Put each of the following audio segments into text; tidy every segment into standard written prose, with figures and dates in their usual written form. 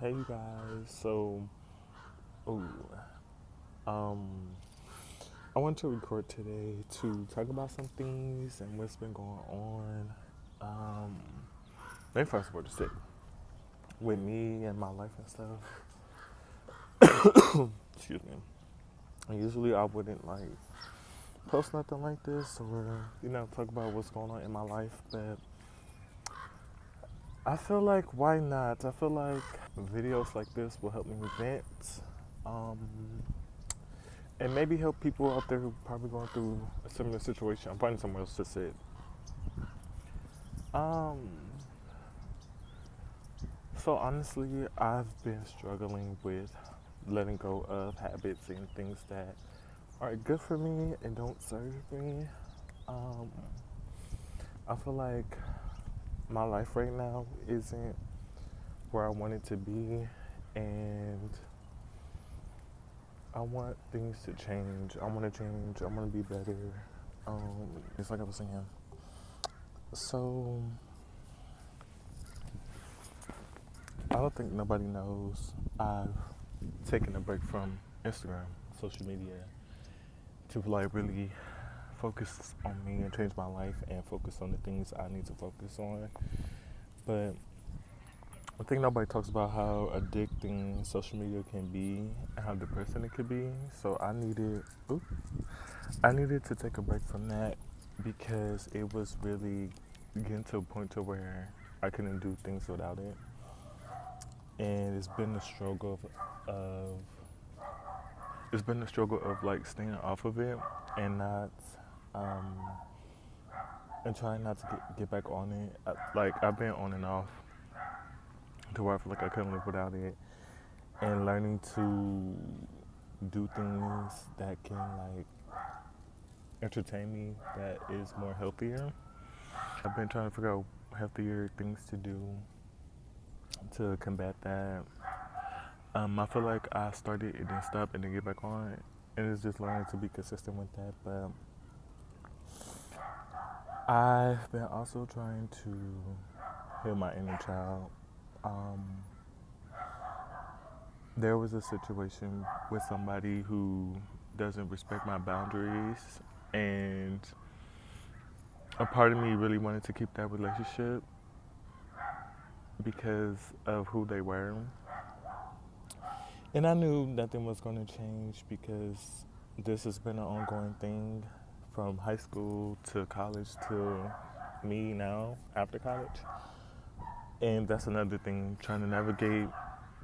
Hey you guys. Ooh, um, I want to record today to talk about some things and what's been going on. Um, Maybe first of all, just with me and my life and stuff. Excuse me. And usually I wouldn't like post nothing like this or talk about what's going on in my life, but I feel like why not? I feel like videos like this will help me vent. Um, and maybe help people out there who probably going through a similar situation. I'm finding somewhere else to sit. Um, so honestly, I've been struggling with letting go of habits and things that aren't good for me and don't serve me. Um, I feel like my life right now isn't where I want it to be, and I want things to change. I want to change. I want to be better. It's like I was saying. So I don't think nobody knows I've taken a break from Instagram, social media, to like really focus on me and change my life and focus on the things I need to focus on. But I think nobody talks about how addicting social media can be and how depressing it could be. So I needed to take a break from that because it was really getting to a point to where I couldn't do things without it. And it's been a struggle of like staying off of it and not um and trying not to get back on it. Like I've been on and off to where I feel like I couldn't live without it, and learning to do things that can like entertain me that is more healthier. I've been trying to figure out healthier things to do to combat that. I feel like I started and then stopped and then get back on it, and it's just learning to be consistent with that. But I've been also trying to heal my inner child. Um, there was a situation with somebody who doesn't respect my boundaries, and a part of me really wanted to keep that relationship because of who they were. And I knew nothing was going to change because this has been an ongoing thing from high school to college to me now after college. And that's another thing, trying to navigate,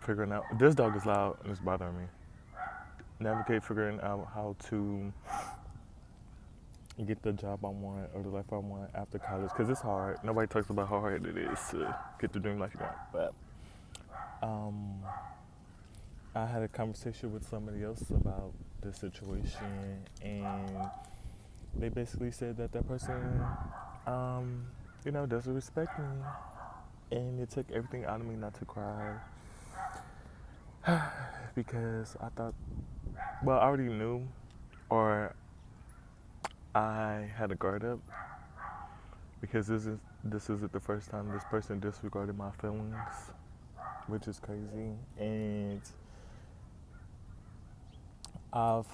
figuring out. This dog is loud and it's bothering me. Navigate figuring out how to get the job I want or the life I want after college because it's hard. Nobody talks about how hard it is to get the dream life you want. But um, I had a conversation with somebody else about this situation, and they basically said that that person, doesn't respect me, and it took everything out of me not to cry because I thought, well, I already knew, or I had a guard up because this isn't the first time this person disregarded my feelings, which is crazy, and I've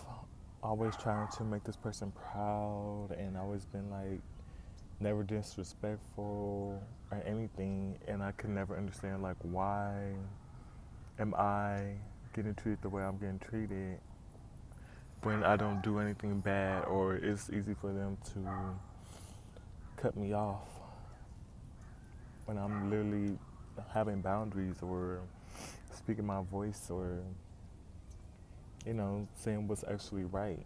always tried to make this person proud and always been like never disrespectful or anything, and I could never understand like why am I getting treated the way I'm getting treated when I don't do anything bad, or it's easy for them to cut me off when I'm literally having boundaries or speaking my voice or saying what's actually right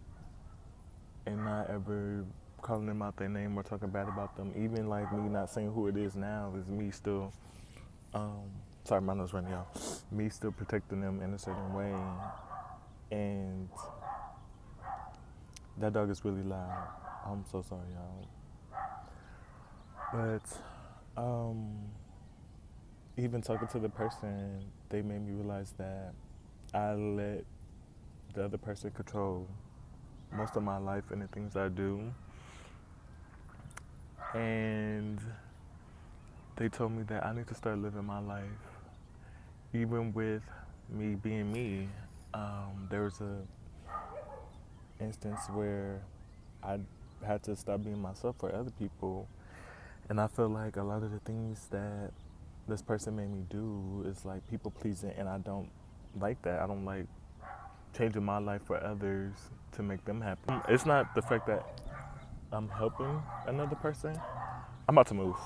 and not ever calling them out their name or talking bad about them. Even like me not saying who it is now is me still, um, sorry, my nose running off. Me still protecting them in a certain way, and that dog is really loud. I'm so sorry, y'all. But even talking to the person, they made me realize that I let the other person control most of my life and the things I do. And they told me that I need to start living my life, even with me being me, there was a instance where I had to stop being myself for other people, and I feel like a lot of the things that this person made me do is like people pleasing, and I don't like that. I don't like changing my life for others to make them happy. It's not the fact that I'm helping another person. I'm about to move.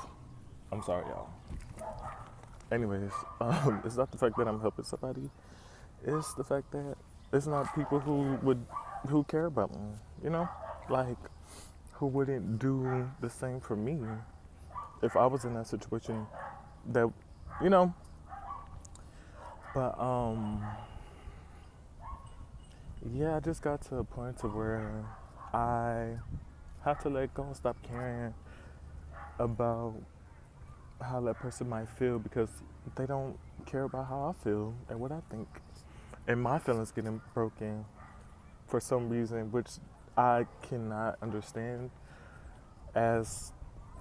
I'm sorry, y'all. Anyways, it's not the fact that I'm helping somebody. It's the fact that it's not people who care about me. You know, like who wouldn't do the same for me if I was in that situation. That you know, but yeah, I just got to a point to where I have to let go and stop caring about how that person might feel because they don't care about how I feel and what I think. And my feelings getting broken for some reason, which I cannot understand as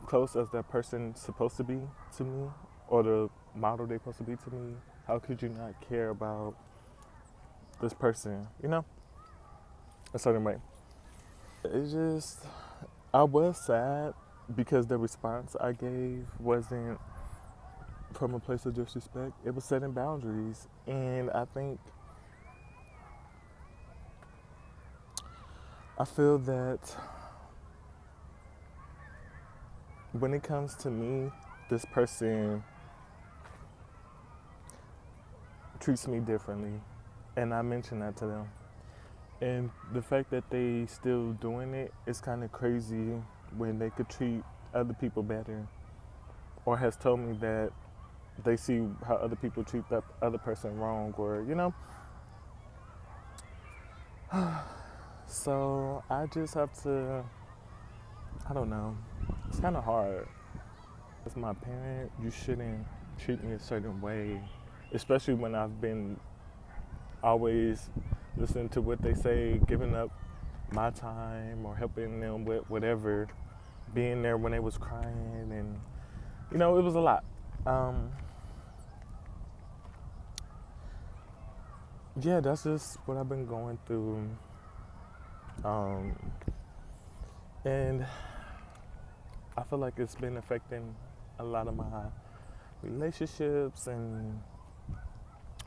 close as that person's supposed to be to me or the model they're supposed to be to me. How could you not care about this person, you know? A certain way. It's just, I was sad because the response I gave wasn't from a place of disrespect. It was setting boundaries. And I feel that when it comes to me, this person treats me differently. And I mentioned that to them. And the fact that they still doing it is kind of crazy when they could treat other people better. Or has told me that they see how other people treat that other person wrong or, you know. So I just have to, I don't know. It's kind of hard. As my parent, you shouldn't treat me a certain way, especially when I've been always listening to what they say, giving up my time or helping them with whatever, being there when they was crying, and you know, it was a lot. Yeah, that's just what I've been going through. And I feel like it's been affecting a lot of my relationships and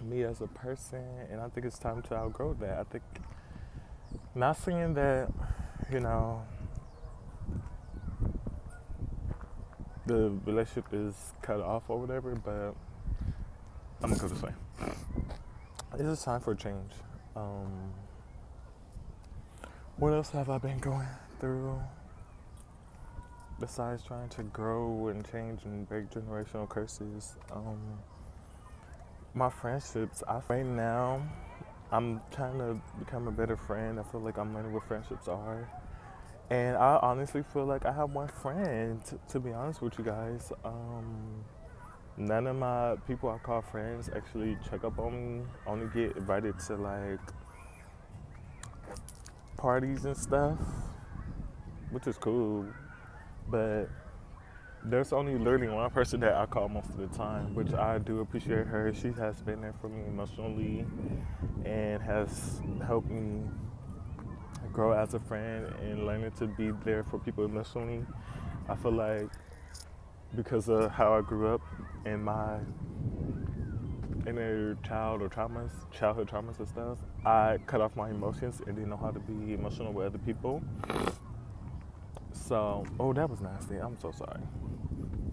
me as a person, and I think it's time to outgrow that. I think, not saying that, you know, the relationship is cut off or whatever, but I'm gonna go this way. It's just time for a change. What else have I been going through besides trying to grow and change and break generational curses? My friendships. Right now, I'm trying to become a better friend. I feel like I'm learning what friendships are. And I honestly feel like I have one friend, to be honest with you guys. None of my people I call friends actually check up on me. Only get invited to like parties and stuff, which is cool. But there's only literally one person that I call most of the time, which I do appreciate her. She has been there for me emotionally and has helped me grow as a friend and learning to be there for people emotionally. I feel like because of how I grew up and my inner childhood traumas and stuff, I cut off my emotions and didn't know how to be emotional with other people. So, oh, that was nasty. I'm so sorry.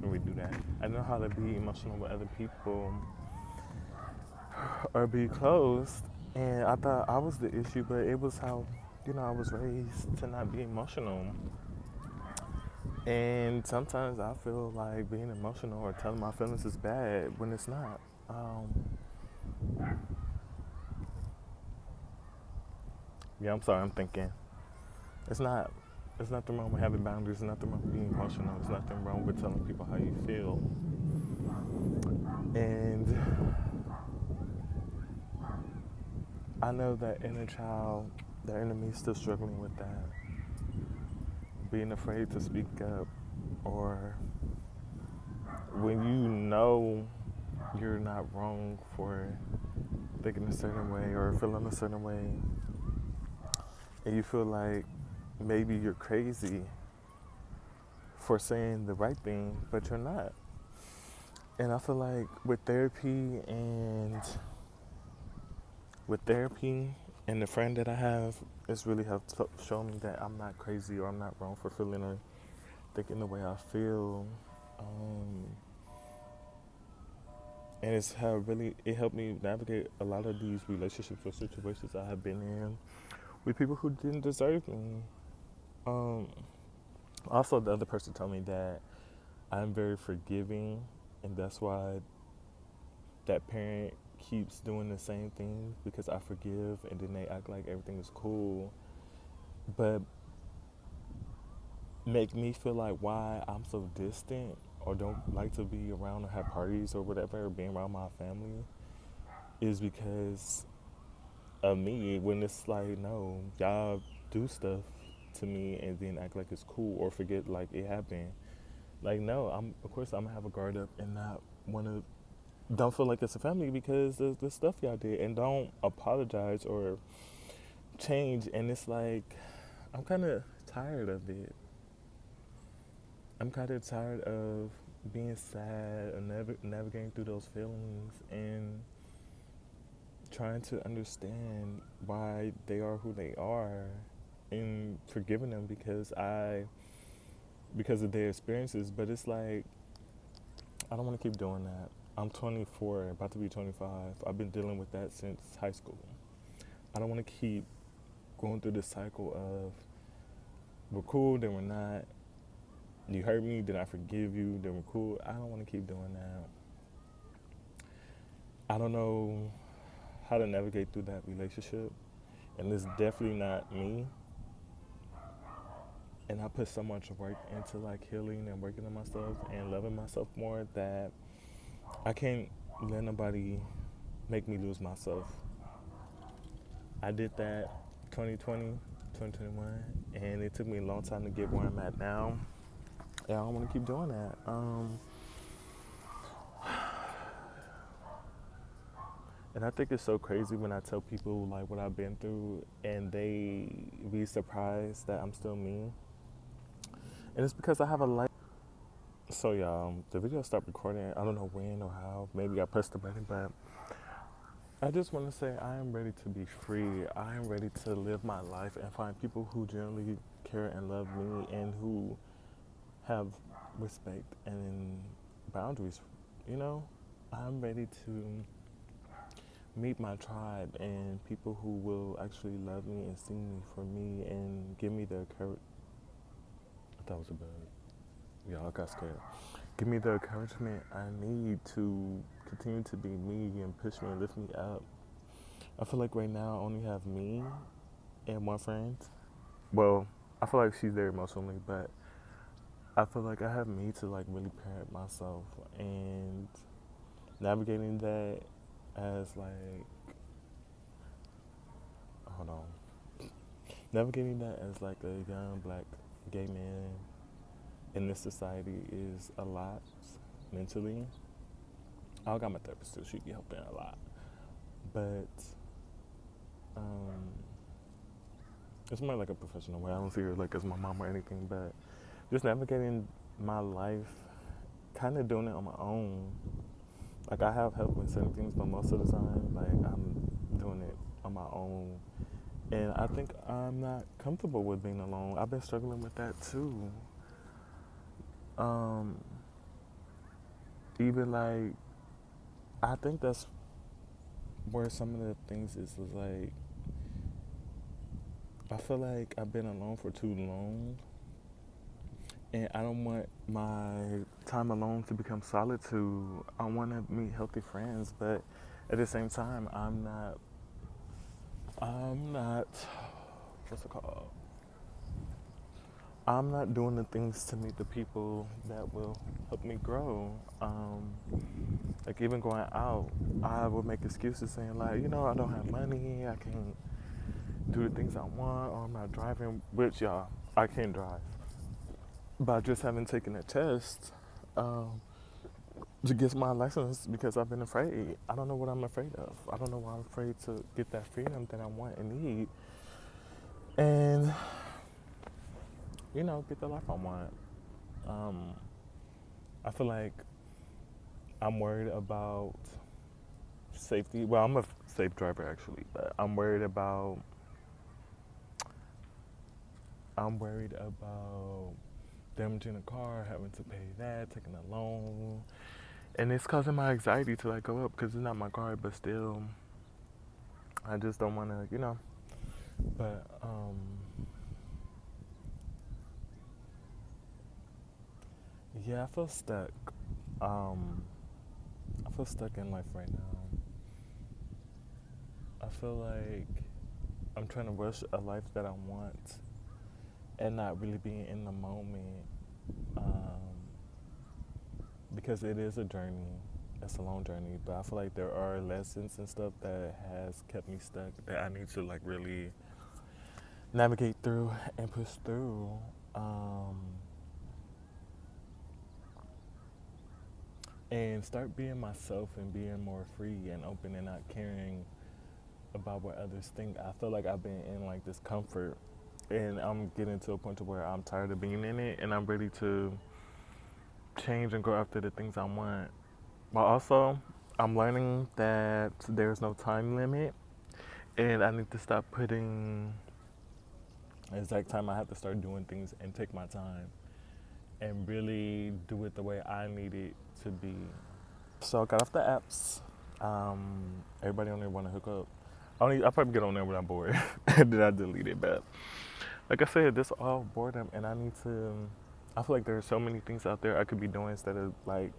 Let me do that. I know how to be emotional with other people or be close, and I thought I was the issue, but it was how, you know, I was raised to not be emotional. And sometimes I feel like being emotional or telling my feelings is bad when it's not. Yeah, I'm sorry, I'm thinking. It's not. There's nothing wrong with having boundaries. There's nothing wrong with being emotional. There's nothing wrong with telling people how you feel. And I know that inner child, the enemy is still struggling with that. Being afraid to speak up, or when you know you're not wrong for thinking a certain way or feeling a certain way, and you feel like maybe you're crazy for saying the right thing, but you're not. And I feel like with therapy and the friend that I have, it's really helped show me that I'm not crazy or I'm not wrong for feeling or thinking the way I feel. Um, and it helped me navigate a lot of these relationships or situations I have been in with people who didn't deserve me. Um, Also, the other person told me that I'm very forgiving, and that's why that parent keeps doing the same thing because I forgive, and then they act like everything is cool, but make me feel like why I'm so distant or don't like to be around or have parties or whatever, or being around my family is because of me. When it's like, no, y'all do stuff to me and then act like it's cool or forget like it happened. Like, no, of course I'm gonna have a guard up and not want to. Don't feel like it's a family because of the stuff y'all did, and don't apologize or change. And it's like I'm kind of tired of it. I'm kind of tired of being sad and navigating through those feelings and trying to understand why they are who they are and forgiving them because of their experiences. But it's like I don't want to keep doing that. I'm 24, about to be 25. I've been dealing with that since high school. I don't want to keep going through this cycle of we're cool, then we're not. You hurt me, then I forgive you, then we're cool. I don't want to keep doing that. I don't know how to navigate through that relationship, and it's definitely not me. And I put so much work into like healing and working on myself and loving myself more that I can't let nobody make me lose myself. I did that 2020, 2021, and it took me a long time to get where I'm at now. And I don't want to keep doing that. And I think it's so crazy when I tell people like what I've been through, and they be surprised that I'm still me. And it's because I have a life. So y'all, the video stopped recording. I don't know when or how. Maybe I pressed the button, but I just want to say I am ready to be free. I am ready to live my life and find people who genuinely care and love me and who have respect and boundaries. You know, I'm ready to meet my tribe and people who will actually love me and see me for me and give me the courage. I thought it was a bug. Y'all got scared. Give me the encouragement I need to continue to be me and push me and lift me up. I feel like right now I only have me and one friend. Well, I feel like she's there emotionally, but I feel like I have me to like really parent myself and navigating that as like, hold on, navigating that as like a young black gay man in this society is a lot mentally. I got my therapist too; she be helping a lot, but um, it's more like a professional way. I don't see her like as my mom or anything, but just navigating my life, kind of doing it on my own. Like I have help with certain things, but most of the time, like I'm doing it on my own. And I think I'm not comfortable with being alone. I've been struggling with that too. Um, Even like I think that's where some of the things is like I feel like I've been alone for too long, and I don't want my time alone to become solitude. I want to meet healthy friends, but at the same time, I'm not, what's it called? I'm not doing the things to meet the people that will help me grow. Like even going out, I would make excuses saying like, I don't have money, I can't do the things I want, or I'm not driving. Which y'all, I can't drive. But just having taken a test, um, to get my license because I've been afraid. I don't know what I'm afraid of. I don't know why I'm afraid to get that freedom that I want and need, and get the life I want. Um, I feel like I'm worried about safety. Well, I'm a safe driver actually, but I'm worried about damaging a car, having to pay that, taking a loan, and it's causing my anxiety to like go up because it's not my car, but still, I just don't want to. But yeah, I feel stuck. Um, I feel stuck in life right now. I feel like I'm trying to rush a life that I want and not really being in the moment. Um, because it is a journey. It's a long journey, but I feel like there are lessons and stuff that has kept me stuck that I need to like really navigate through and push through. Um, and start being myself and being more free and open and not caring about what others think. I feel like I've been in like this comfort and I'm getting to a point to where I'm tired of being in it and I'm ready to change and go after the things I want. But also, I'm learning that there's no time limit and I need to stop putting the exact time. I have to start doing things and take my time and really do it the way I need it to be. So I got off the apps. Everybody on there want to hook up. I'll probably get on there when I'm bored. And then I delete it. But like I said, this all boredom, and I need to. I feel like there are so many things out there I could be doing instead of like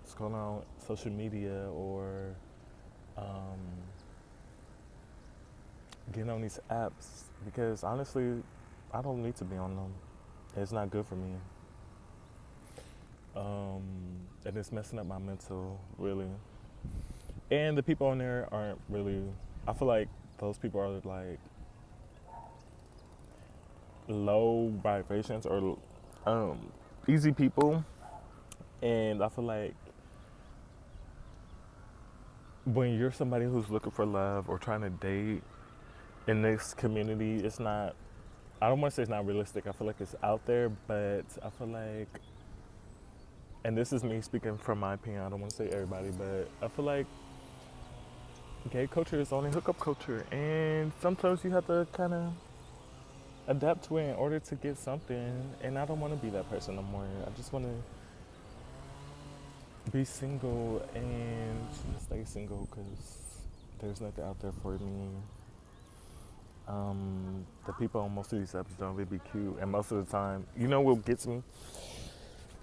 scrolling on social media or um, getting on these apps. Because honestly, I don't need to be on them. It's not good for me. Um, and it's messing up my mental, really. And the people on there aren't really. I feel like those people are like low vibrations or easy people, and I feel like when you're somebody who's looking for love or trying to date in this community, it's not. I don't want to say it's not realistic. I feel like it's out there, but I feel like, and this is me speaking from my opinion. I don't want to say everybody, but I feel like gay culture is only hookup culture, and sometimes you have to kind of adapt to it in order to get something. And I don't want to be that person no more. I just want to be single and stay single because there's nothing out there for me. The people on most of these apps don't really be cute, and most of the time, what gets me?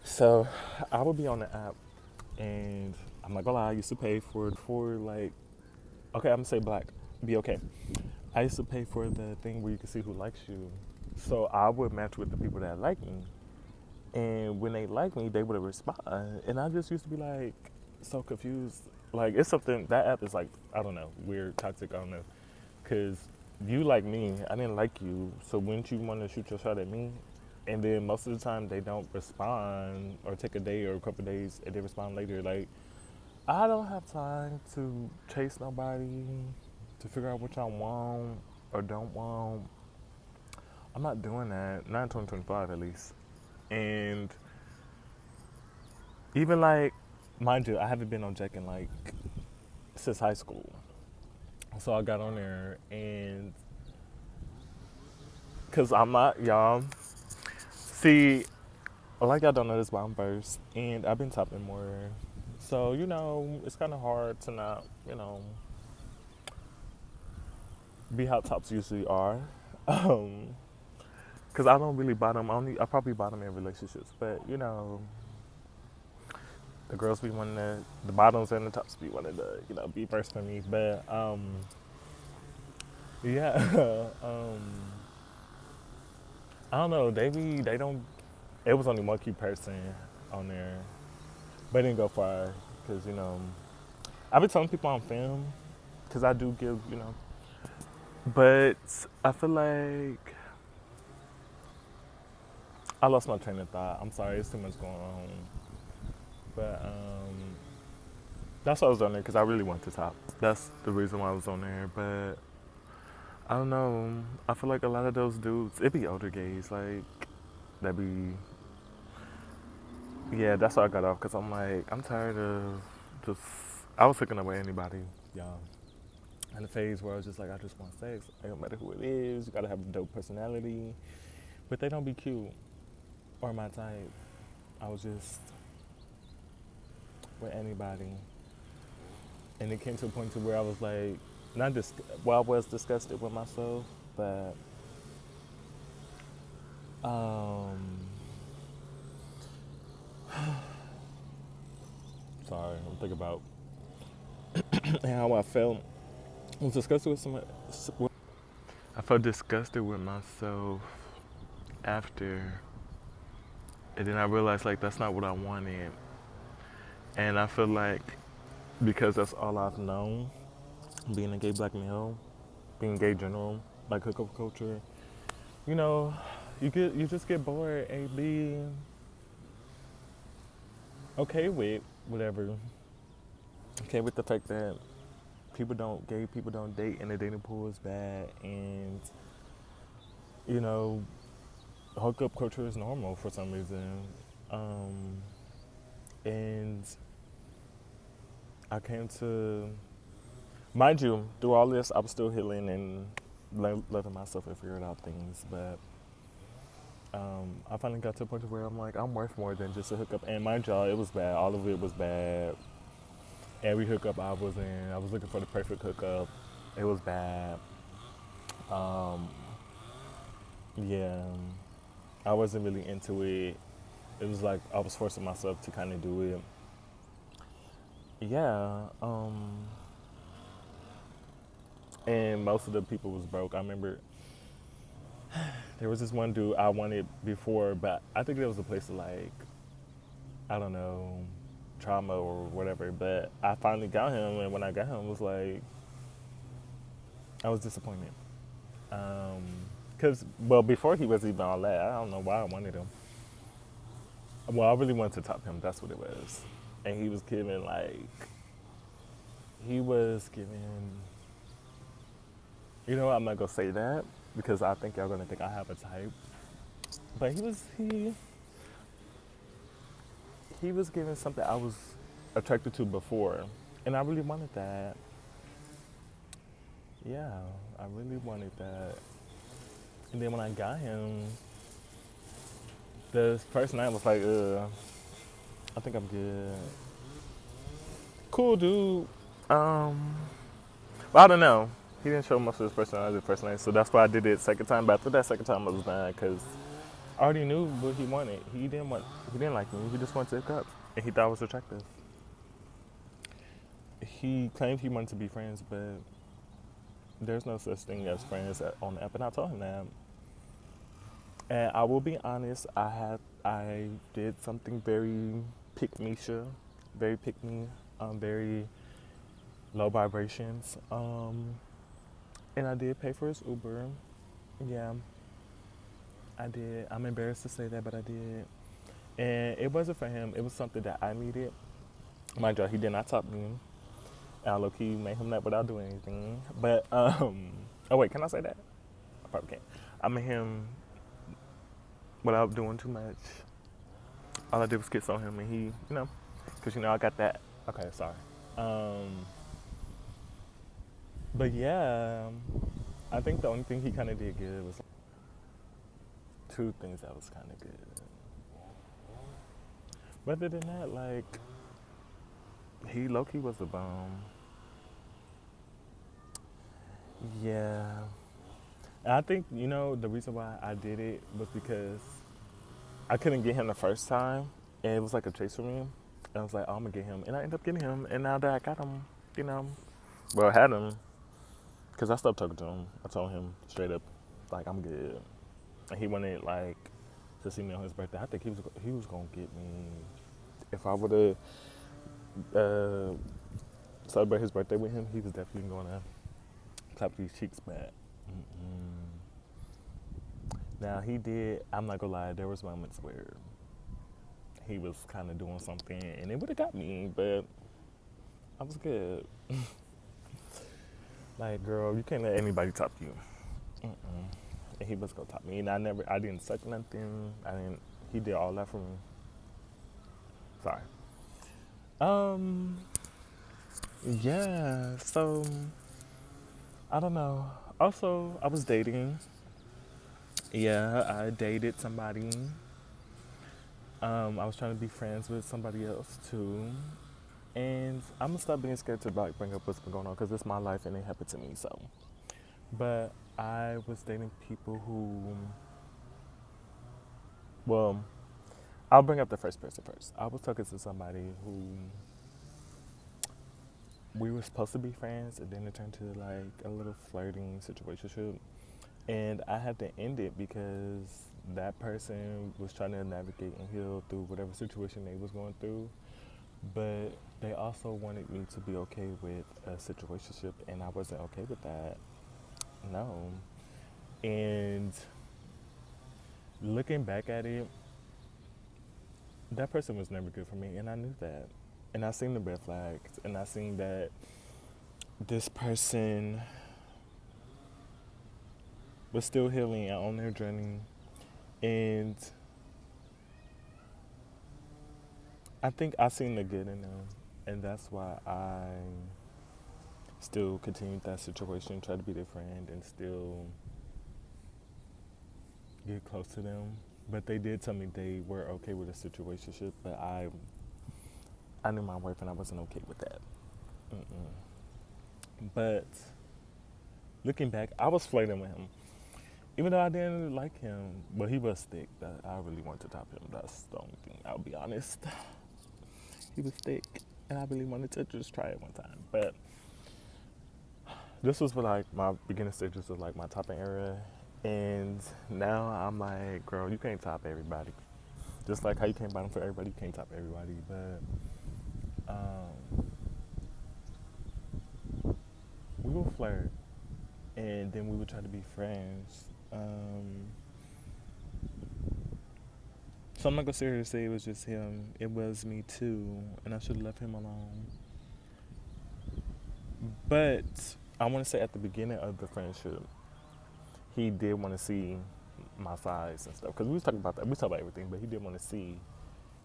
So, I would be on the app, and I'm not gonna lie, I used to pay for like, okay, I'm gonna say black, be okay. I used to pay for the thing where you can see who likes you, so I would match with the people that like me. And when they like me, they would respond. And I just used to be like so confused. Like it's something that app is like I don't know, weird, toxic. I don't know, because you like me, I didn't like you. So wouldn't you want to shoot your shot at me? And then most of the time they don't respond or take a day or a couple of days and they respond later. Like I don't have time to chase nobody to figure out what I want or don't want. I'm not doing that. Not in 2025 at least. And even like, mind you, I haven't been on Jack in like since high school. So I got on there and because I'm not, y'all. See, like y'all don't know this, but I'm first and I've been topping more. So, it's kind of hard to not, be how tops usually are. Um, Because I don't really bottom, I probably bottom in relationships, but the girls be wanting the bottoms and the tops be wanting to, be first for me. But yeah, I don't know. They don't. It was only one cute person on there, but it didn't go far because I've been telling people on film because I do give but I feel like I lost my train of thought. I'm sorry, it's too much going on, but That's why I was on there because I really want to top. That's the reason why I was on there. But I don't know. I feel like a lot of those dudes, it be older gays, like that be. Yeah, that's why I got off because I'm like I'm tired of just. I was hooking up with anybody, young. In the phase where I was just like, I just want sex. It don't matter who it is. You gotta have a dope personality, but they don't be cute or my type. I was just with anybody, and it came to a point to where I was like, not dis- well, I was disgusted with myself, but um, sorry, I'm thinking about how I felt. I was disgusted with some. I felt disgusted with myself after, and then I realized like that's not what I wanted, and I feel like because that's all I've known, being a gay black male, being gay general, like hookup culture, you know, you just get bored and be okay with whatever. Okay with the fact that gay people don't date and the dating pool is bad, and you know, hookup culture is normal for some reason. Um, and I came to, mind you, through all this, I was still healing and loving myself and figuring out things, but I finally got to a point where I'm like, I'm worth more than just a hookup. And mind y'all, it was bad. All of it was bad. Every hookup I was in, I was looking for the perfect hookup. It was bad. Um, yeah, I wasn't really into it. It was like I was forcing myself to kind of do it. Yeah, and most of the people was broke. I remember there was this one dude I wanted before, but I think there was a place to like, I don't know, trauma or whatever. But I finally got him, and when I got him, it was like I was disappointed. Cause well, before he was even all that, I don't know why I wanted him. Well, I really wanted to top him. That's what it was, and he was giving like he was giving. You know, what, I'm not gonna say that because I think y'all gonna think I have a type. But he was giving something I was attracted to before, and I really wanted that. Yeah, I really wanted that. And then when I got him, the first night was like, I think I'm good. Cool dude. Um, but I don't know. He didn't show much of his personality the first night, so that's why I did it second time. But after that second time, I was mad because I already knew what he wanted. He didn't like me. He just wanted to hook up, and he thought I was attractive. He claimed he wanted to be friends, but there's no such thing as friends on the app, and I told him that. And I will be honest, I did something very pick me, very pick me, very low vibrations. And I did pay for his Uber. Yeah, I did. I'm embarrassed to say that, but I did. And it wasn't for him. It was something that I needed. Mind you, he did not top me. I low key made him that without doing anything. But oh wait, can I say that? I probably can't. I made him without doing too much. All I did was kiss on him, and he, because I got that. Okay, sorry. Um, but yeah, I think the only thing he kind of did good was two things that was kind of good. Rather than that, like he low key was a bum. Yeah, and I think the reason why I did it was because I couldn't get him the first time, and it was like a chase for me. And I was like, oh, I'm gonna get him, and I ended up getting him. And now that I got him, you know, well, I had him because I stopped talking to him. I told him straight up, like I'm good, and he wanted like to see me on his birthday. I think he was gonna get me if I would have celebrate his birthday with him. He was definitely gonna clap these cheeks back. Mm-mm. Now he did. I'm not gonna lie. There was moments where he was kind of doing something, and it would have got me. But I was good. Like, girl, you can't let anybody top you. Mm-mm. And he was gonna top me, and I didn't suck nothing. I didn't. He did all that for me. Sorry. Um. Yeah. So I don't know. Also, I was dating. Yeah, I dated somebody. I was trying to be friends with somebody else too. And I'm gonna stop being scared to like bring up what's been going on because it's my life and it happened to me. So, but I was dating people who, well, I'll bring up the first person first. I was talking to somebody who we were supposed to be friends, and then it turned to like a little flirting situation. And I had to end it because that person was trying to navigate and heal through whatever situation they was going through. But they also wanted me to be okay with a situationship, and I wasn't okay with that. No. And looking back at it, that person was never good for me, and I knew that. And I seen the red flags, and I seen that this person was still healing and on their journey. And I think I seen the good in them, and that's why I still continued that situation, try to be their friend, and still get close to them. But they did tell me they were okay with a situationship, but I knew my wife and I wasn't okay with that. Mm-mm. But looking back, I was flirting with him, even though I didn't like him. But he was thick. That I really wanted to top him. That's the only thing. I'll be honest. He was thick, and I really wanted to just try it one time. But this was for like my beginning stages of like my topping era, and now I'm like, girl, you can't top everybody. Just like how you can't bottom for everybody, you can't top everybody. But we will flirt, and then we would try to be friends. So I'm not gonna sit here and say it was just him. It was me too, and I should have left him alone. But I want to say at the beginning of the friendship, he did want to see my size and stuff because we was talking about that. We talked about everything, but he did want to see.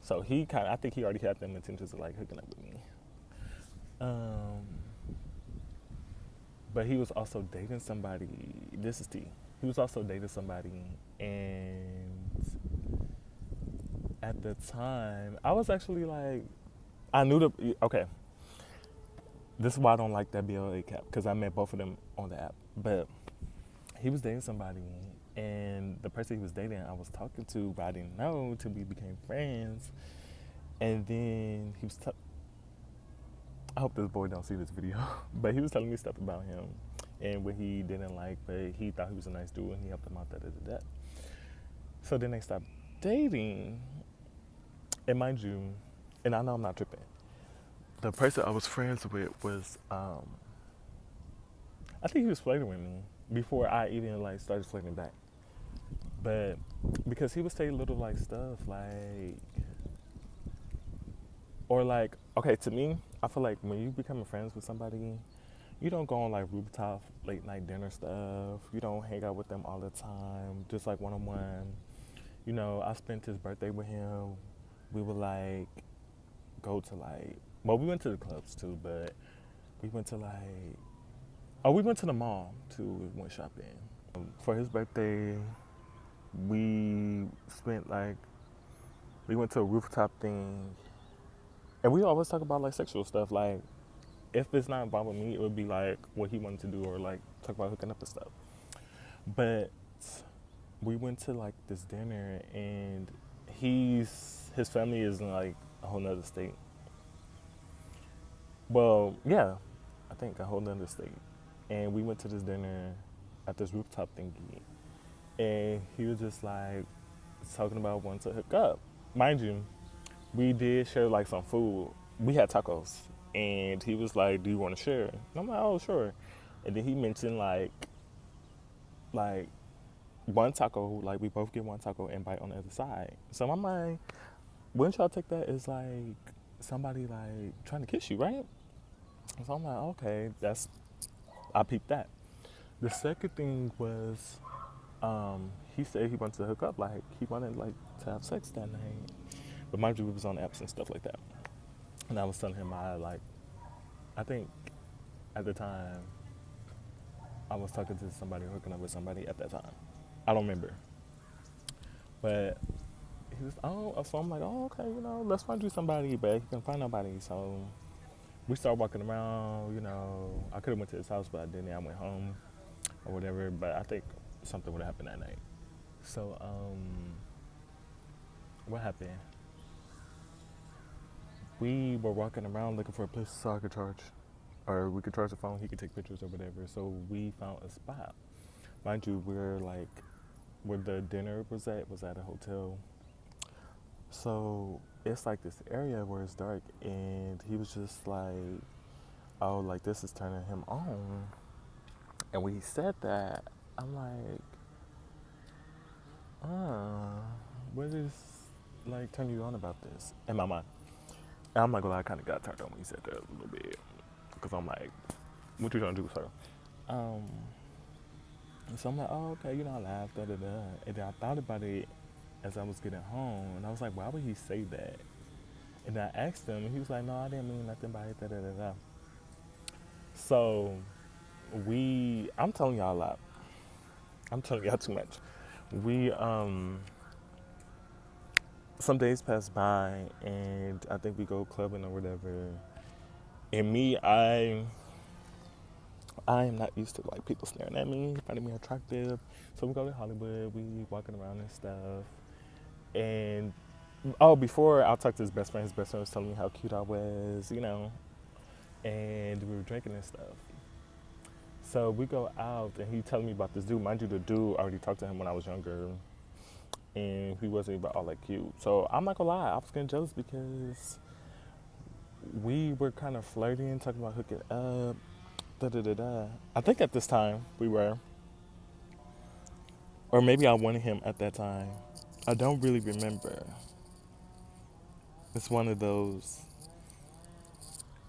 So he kind of, I think he already had them intentions of like hooking up with me. Um, but he was also dating somebody. This is T. He was also dating somebody, and at the time, I was actually like, I knew the okay. This is why I don't like that BLA cap because I met both of them on the app. But he was dating somebody, and the person he was dating, I was talking to, but I didn't know till we became friends. And then he was. I hope this boy don't see this video, but he was telling me stuff about him and what he didn't like, but he thought he was a nice dude and he helped him out. That. So then they stopped dating, and mind you, and I know I'm not tripping. The person I was friends with was, I think he was flirting with me before I even like started flirting back. But because he would say little like stuff like, or like, okay, to me, I feel like when you become friends with somebody, you don't go on like rooftop late night dinner stuff. You don't hang out with them all the time, just like one on one. You know, I spent his birthday with him. We would like go to like, well, we went to the clubs too, but we went to like, oh, we went to the mall too. We went shopping. For his birthday, we spent like, we went to a rooftop thing, and we always talk about like sexual stuff. Like, if it's not involved with me, it would be like what he wanted to do or like talk about hooking up and stuff. But we went to like this dinner, and his family is in like a whole nother state. Well, yeah, I think a whole nother state. And we went to this dinner at this rooftop thingy, and he was just like talking about wanting to hook up. Mind you, we did share like some food. We had tacos, and he was like, "Do you want to share?" And I'm like, "Oh, sure." And then he mentioned like one taco, like we both get one taco and bite on the other side. So I'm like, wouldn't y'all take that as like somebody like trying to kiss you, right? So I'm like, okay, I peeped that. The second thing was, he said he wanted to hook up, like he wanted like to have sex that night. But mind you, we was on apps and stuff like that. And I was telling him I think at the time I was talking to somebody, hooking up with somebody at that time. I don't remember. But he was, oh, so I'm like, oh, okay, let's find you somebody, but he can find nobody. So we started walking around, I could have went to his house, but I didn't. I went home or whatever, but I think something would happen that night. So, what happened? We were walking around looking for a place so I could charge, or we could charge the phone, he could take pictures or whatever. So we found a spot. Mind you, we're like, where the dinner was at a hotel. So it's like this area where it's dark, and he was just like, oh, like this is turning him on. And when he said that, I'm like, what is like turning you on about this in my mind? And I'm not gonna lie, I kind of got turned on when he said that a little bit, because I'm like, what you trying to do, sir? Um, so I'm like, oh, okay, I laughed, da da da. And then I thought about it as I was getting home, and I was like, why would he say that? And I asked him, and he was like, no, I didn't mean nothing by it, da da da da. So I'm telling y'all a lot. I'm telling y'all too much. We, some days pass by, and I think we go clubbing or whatever. And me, I am not used to like people staring at me, finding me attractive. So we go to Hollywood, we walking around and stuff. And before I talked to his best friend was telling me how cute I was, and we were drinking and stuff. So we go out, and he telling me about this dude. Mind you, the dude, I already talked to him when I was younger, and he wasn't even all that cute. So I'm not gonna lie, I was getting jealous because we were kind of flirting, talking about hooking up, da da da da. I think at this time we were, or maybe I wanted him at that time. I don't really remember. It's one of those.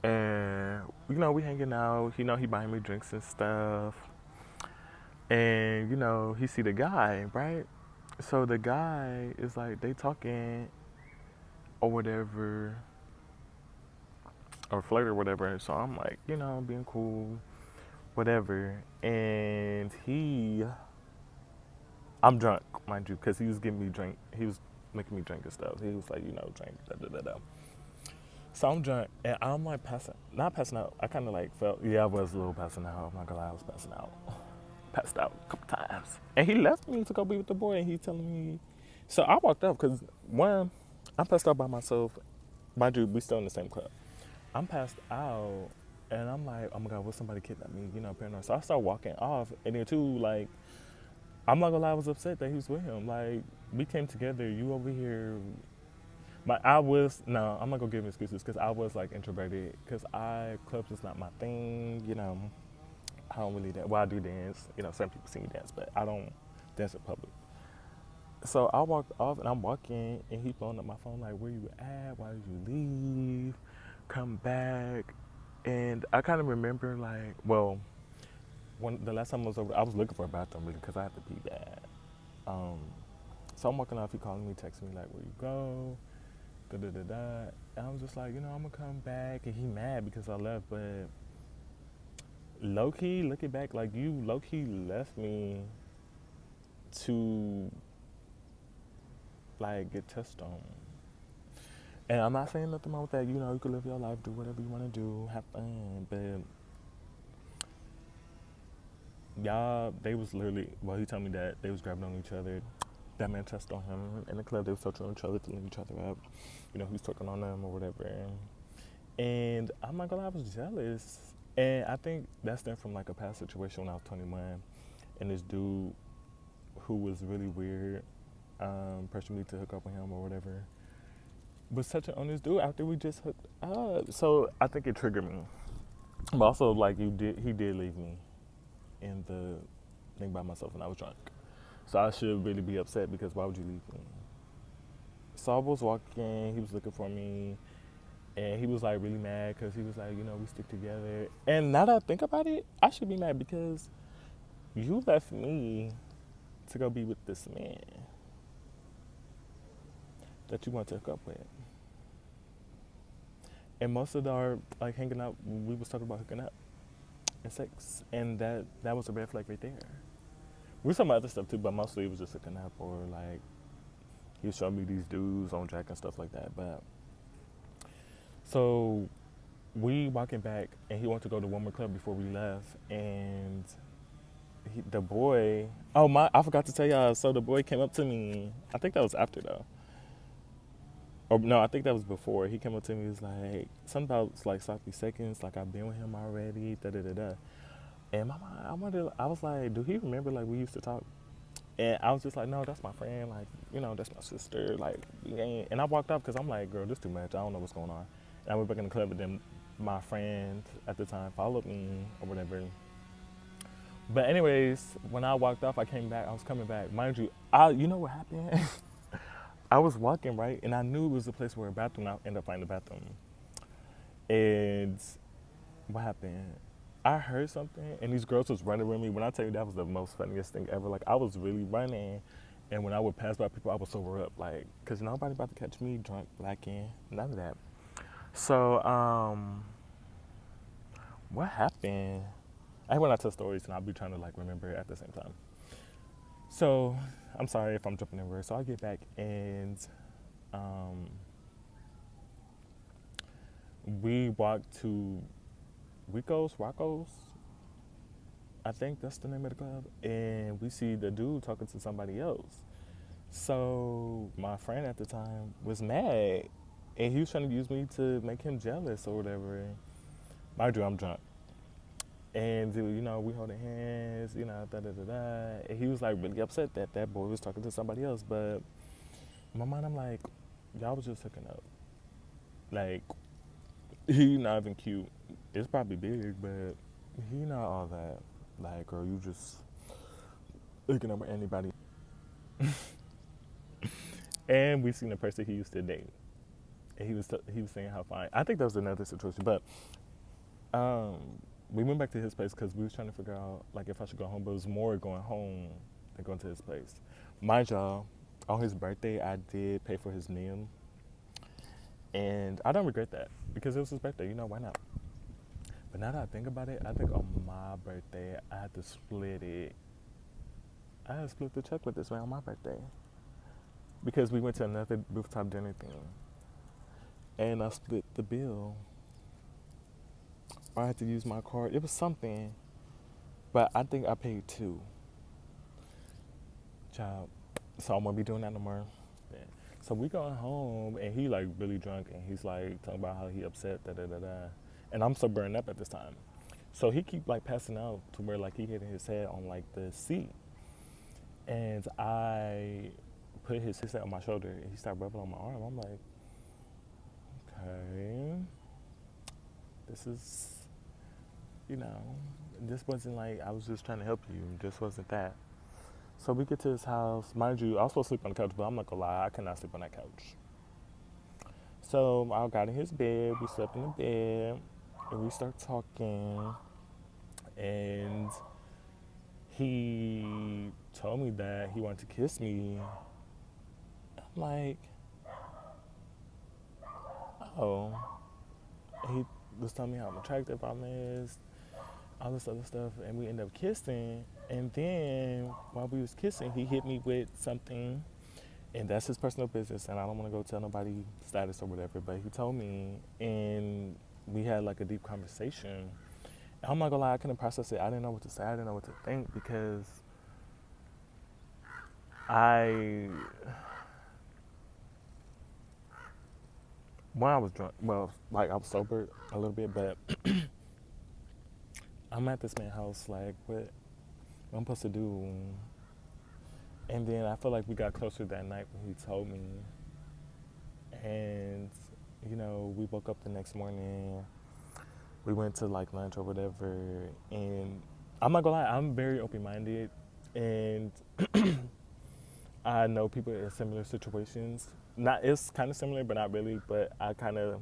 And we hanging out. He buying me drinks and stuff. And he see the guy, right? So the guy is like they talking or whatever, or flirt or whatever. So I'm like, being cool, whatever. And I'm drunk, mind you, because he was giving me drink. He was making me drink and stuff. He was like, drink, da da da da. So I'm drunk, and I'm like not passing out. I kind of like felt, yeah, I was a little passing out. I'm not gonna lie, I was passing out. Passed out a couple times. And he left me to go be with the boy, and he telling me. So I walked up, because one, I'm passed out by myself. Mind you, we still in the same club. I'm passed out, and I'm like, oh my God, will somebody kidnap me? Paranoid. So I start walking off, and then two, like, I'm not gonna lie, I was upset that he was with him. Like, we came together, you over here. But I'm not gonna give him excuses, because I was like introverted, because clubs is not my thing. I don't really dance. Well, I do dance. Some people see me dance, but I don't dance in public. So I walked off, and I'm walking, and he phoned up my phone like, where you at? Why did you leave? Come back. And I kind of remember like, well, when the last time I was over, I was looking for a bathroom really because I had to pee bad. Um, so I'm walking off. He calling me, texting me like, where you go? Da da da da. And I was just like, I'm gonna come back. And he mad because I left, but low key, looking back, like you low key left me to like get touched on. And I'm not saying nothing wrong with that. You can live your life, do whatever you want to do, have fun. But y'all, they was literally, well, he told me that they was grabbing on each other. That man touched on him in the club. They was touching on each other, filling each other up. He was talking on them or whatever. And I'm not gonna lie, I was jealous. And I think that stemmed from like a past situation when I was 21. And this dude who was really weird, pressured me to hook up with him or whatever, was touching on this dude after we just hooked up. So I think it triggered me. But also, like, he did leave me in the thing by myself when I was drunk. So I should really be upset, because why would you leave me? So I was walking, he was looking for me, And he was like really mad because he was like, we stick together. And now that I think about it, I should be mad because you left me to go be with this man that you want to hook up with. And most of our like hanging out, we was talking about hooking up and sex, and that was a red flag right there. We were talking about other stuff too, but mostly it was just hooking up or like he was showing me these dudes on Jack and stuff like that. But so we walking back, and he wanted to go to one more club before we left, and the boy. Oh my! I forgot to tell y'all. So the boy came up to me. I think that was after though. Or no, I think that was before. He came up to me. He was like something about like sloppy seconds. Like I've been with him already. Da da da da. And my mind, I wonder. I was like, do he remember like we used to talk? And I was just like, no, that's my friend. Like, that's my sister. Like, we ain't. And I walked off because I'm like, girl, this too much. I don't know what's going on. And I went back in the club, and then my friend at the time followed me or whatever. But anyways, when I walked off, I came back. I was coming back, mind you. You know what happened? I was walking right, and I knew it was the place where a bathroom. I ended up finding the bathroom. And what happened? I heard something, and these girls was running with me. When I tell you that was the most funniest thing ever, like I was really running, and when I would pass by people, I would sober up, like, cause nobody about to catch me drunk, lacking, none of that. So, what happened? I hate when I tell stories, and I'll be trying to like remember it at the same time. So, I'm sorry if I'm jumping in words. So I get back, and um, we walk to Rocco's. I think that's the name of the club. And we see the dude talking to somebody else. So my friend at the time was mad. And he was trying to use me to make him jealous or whatever. Mind you, I'm drunk. And, we holding hands, da da da da. And he was like really upset that that boy was talking to somebody else. But in my mind, I'm like, y'all was just hooking up. Like, he not even cute. It's probably big, but he not all that. Like, girl, you just hooking up with anybody. And we seen the person he used to date, and he was saying how fine. I think that was another situation, but um, we went back to his place because we was trying to figure out like if I should go home, but it was more going home than going to his place. Mind y'all, on his birthday, I did pay for his meal, and I don't regret that because it was his birthday. Why not? But now that I think about it, I think on my birthday I had to split it. I had to split the check with this man on my birthday because we went to another rooftop dinner thing, and I split the bill. Or I had to use my card. It was something, but I think I paid two. Child. So I'm gonna be doing that no more. Yeah. So we going home, and he like really drunk, and he's like talking about how he upset, da da da da, and I'm so burned up at this time. So he keep like passing out to where like he hitting his head on like the seat, and I put his head on my shoulder, and he started rubbing on my arm. I'm like, okay, this is, this wasn't like I was just trying to help you. This wasn't that. So we get to his house. Mind you, I was supposed to sleep on the couch, but I'm not gonna lie, I could not sleep on that couch. So I got in his bed, we slept in the bed, and we start talking. And he told me that he wanted to kiss me. I'm like, oh. And he was telling me how attractive I was, all this other stuff, and we ended up kissing. And then while we was kissing, he hit me with something, and that's his personal business, and I don't want to go tell nobody status or whatever. But he told me, and we had like a deep conversation. And I'm not gonna lie, I couldn't process it. I didn't know what to say. I didn't know what to think because I, when I was drunk, well, like I was sober a little bit, but I'm at this man's house, like, what I'm supposed to do? And then I feel like we got closer that night when he told me. And, we woke up the next morning. We went to like lunch or whatever. And I'm not gonna lie, I'm very open minded. And I know people in similar situations. Not, it's kind of similar, but not really. But I kind of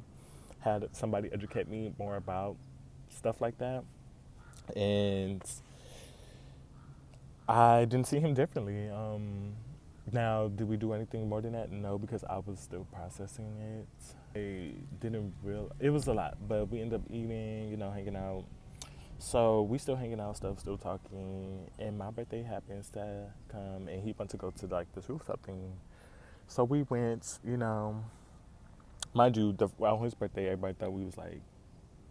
had somebody educate me more about stuff like that. And I didn't see him differently. Now, did we do anything more than that? No, because I was still processing it. I didn't real. It was a lot, but we ended up eating, hanging out. So we still hanging out, stuff, still talking. And my birthday happens to come, and he went to go to like this rooftop thing. So we went, mind you, on his birthday, everybody thought we was like,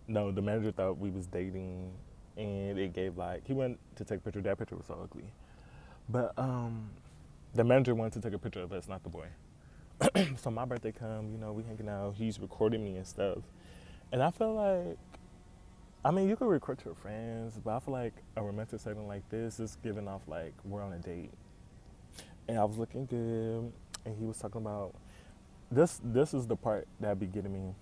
no, the manager thought we was dating, and it gave like he went to take a picture. That picture was so ugly, but the manager wanted to take a picture of us, not the boy. So my birthday come, we hanging out. He's recording me and stuff, and I feel like, I mean, you could record your friends, but I feel like a romantic setting like this is giving off like we're on a date. And I was looking good, and he was talking about this. This is the part that be getting me,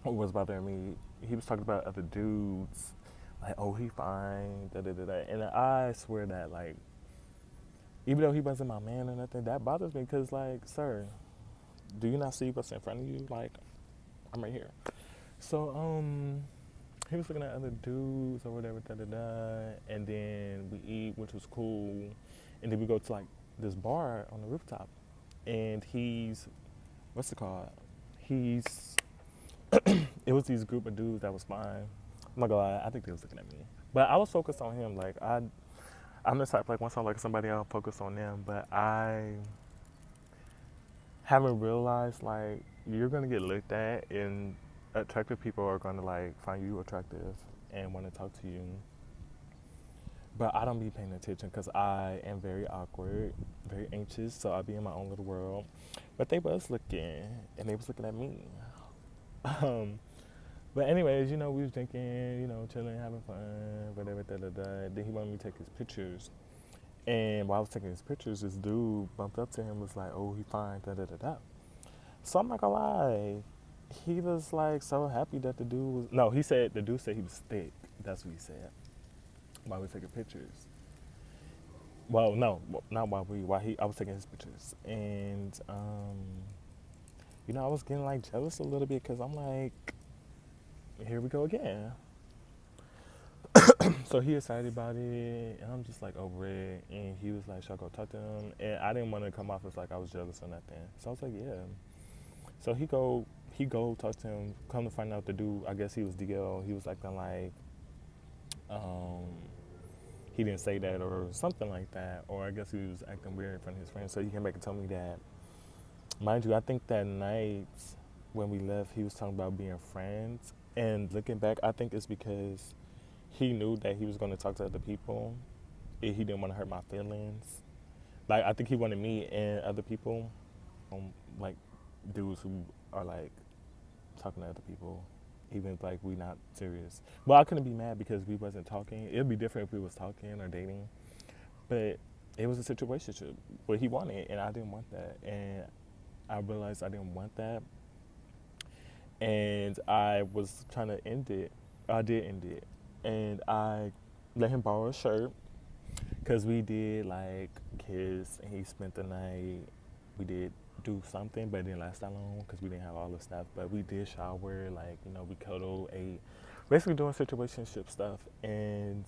or was bothering me. He was talking about other dudes, like, oh, he fine, da da da da. And I swear that, like, even though he wasn't my man or nothing, that bothers me because, like, sir, do you not see what's in front of you? Like, I'm right here. So, he was looking at other dudes or whatever, da da da. And then we eat, which was cool. And then we go to like this bar on the rooftop, and he's, what's it called? He's, it was these group of dudes that was fine. I'm not gonna lie, I think they was looking at me, but I was focused on him. Like I'm the type, like once I like somebody, I'll focus on them. But I haven't realized like you're gonna get looked at, and attractive people are gonna like find you attractive and want to talk to you. But I don't be paying attention because I am very awkward, very anxious, so I be in my own little world. But they was looking, and they was looking at me. Um, but anyways, we was drinking, chilling, having fun, whatever, da da da. Then he wanted me to take his pictures. And while I was taking his pictures, this dude bumped up to him, was like, oh, he fine, da da da da. So I'm not gonna lie. He was like so happy that the dude was, no, the dude said he was thick. That's what he said while we were taking pictures. Well, no, not I was taking his pictures. And, I was getting like jealous a little bit because I'm like, here we go again. So he excited about it, and I'm just like over it. And he was like, should I go talk to him? And I didn't want to come off as like I was jealous or nothing. So I was like, yeah. So he go talk to him. Come to find out, the dude, I guess he was DL. He was acting like, um, he didn't say that or something like that, or I guess he was acting weird in front of his friends. So he came back and told me that, mind you, I think that night when we left, he was talking about being friends. And looking back, I think it's because he knew that he was going to talk to other people, and he didn't want to hurt my feelings. Like, I think he wanted me and other people, like dudes who are like talking to other people, even if like we not serious. Well, I couldn't be mad because we wasn't talking. It'd be different if we was talking or dating, but it was a situationship. What he wanted, and I didn't want that, and I realized I didn't want that, and I was trying to end it. I did end it, and I let him borrow a shirt because we did like kiss, and he spent the night. We did do something, but it didn't last that long because we didn't have all the stuff. But we did shower, like we cuddled, ate, basically doing situationship stuff, and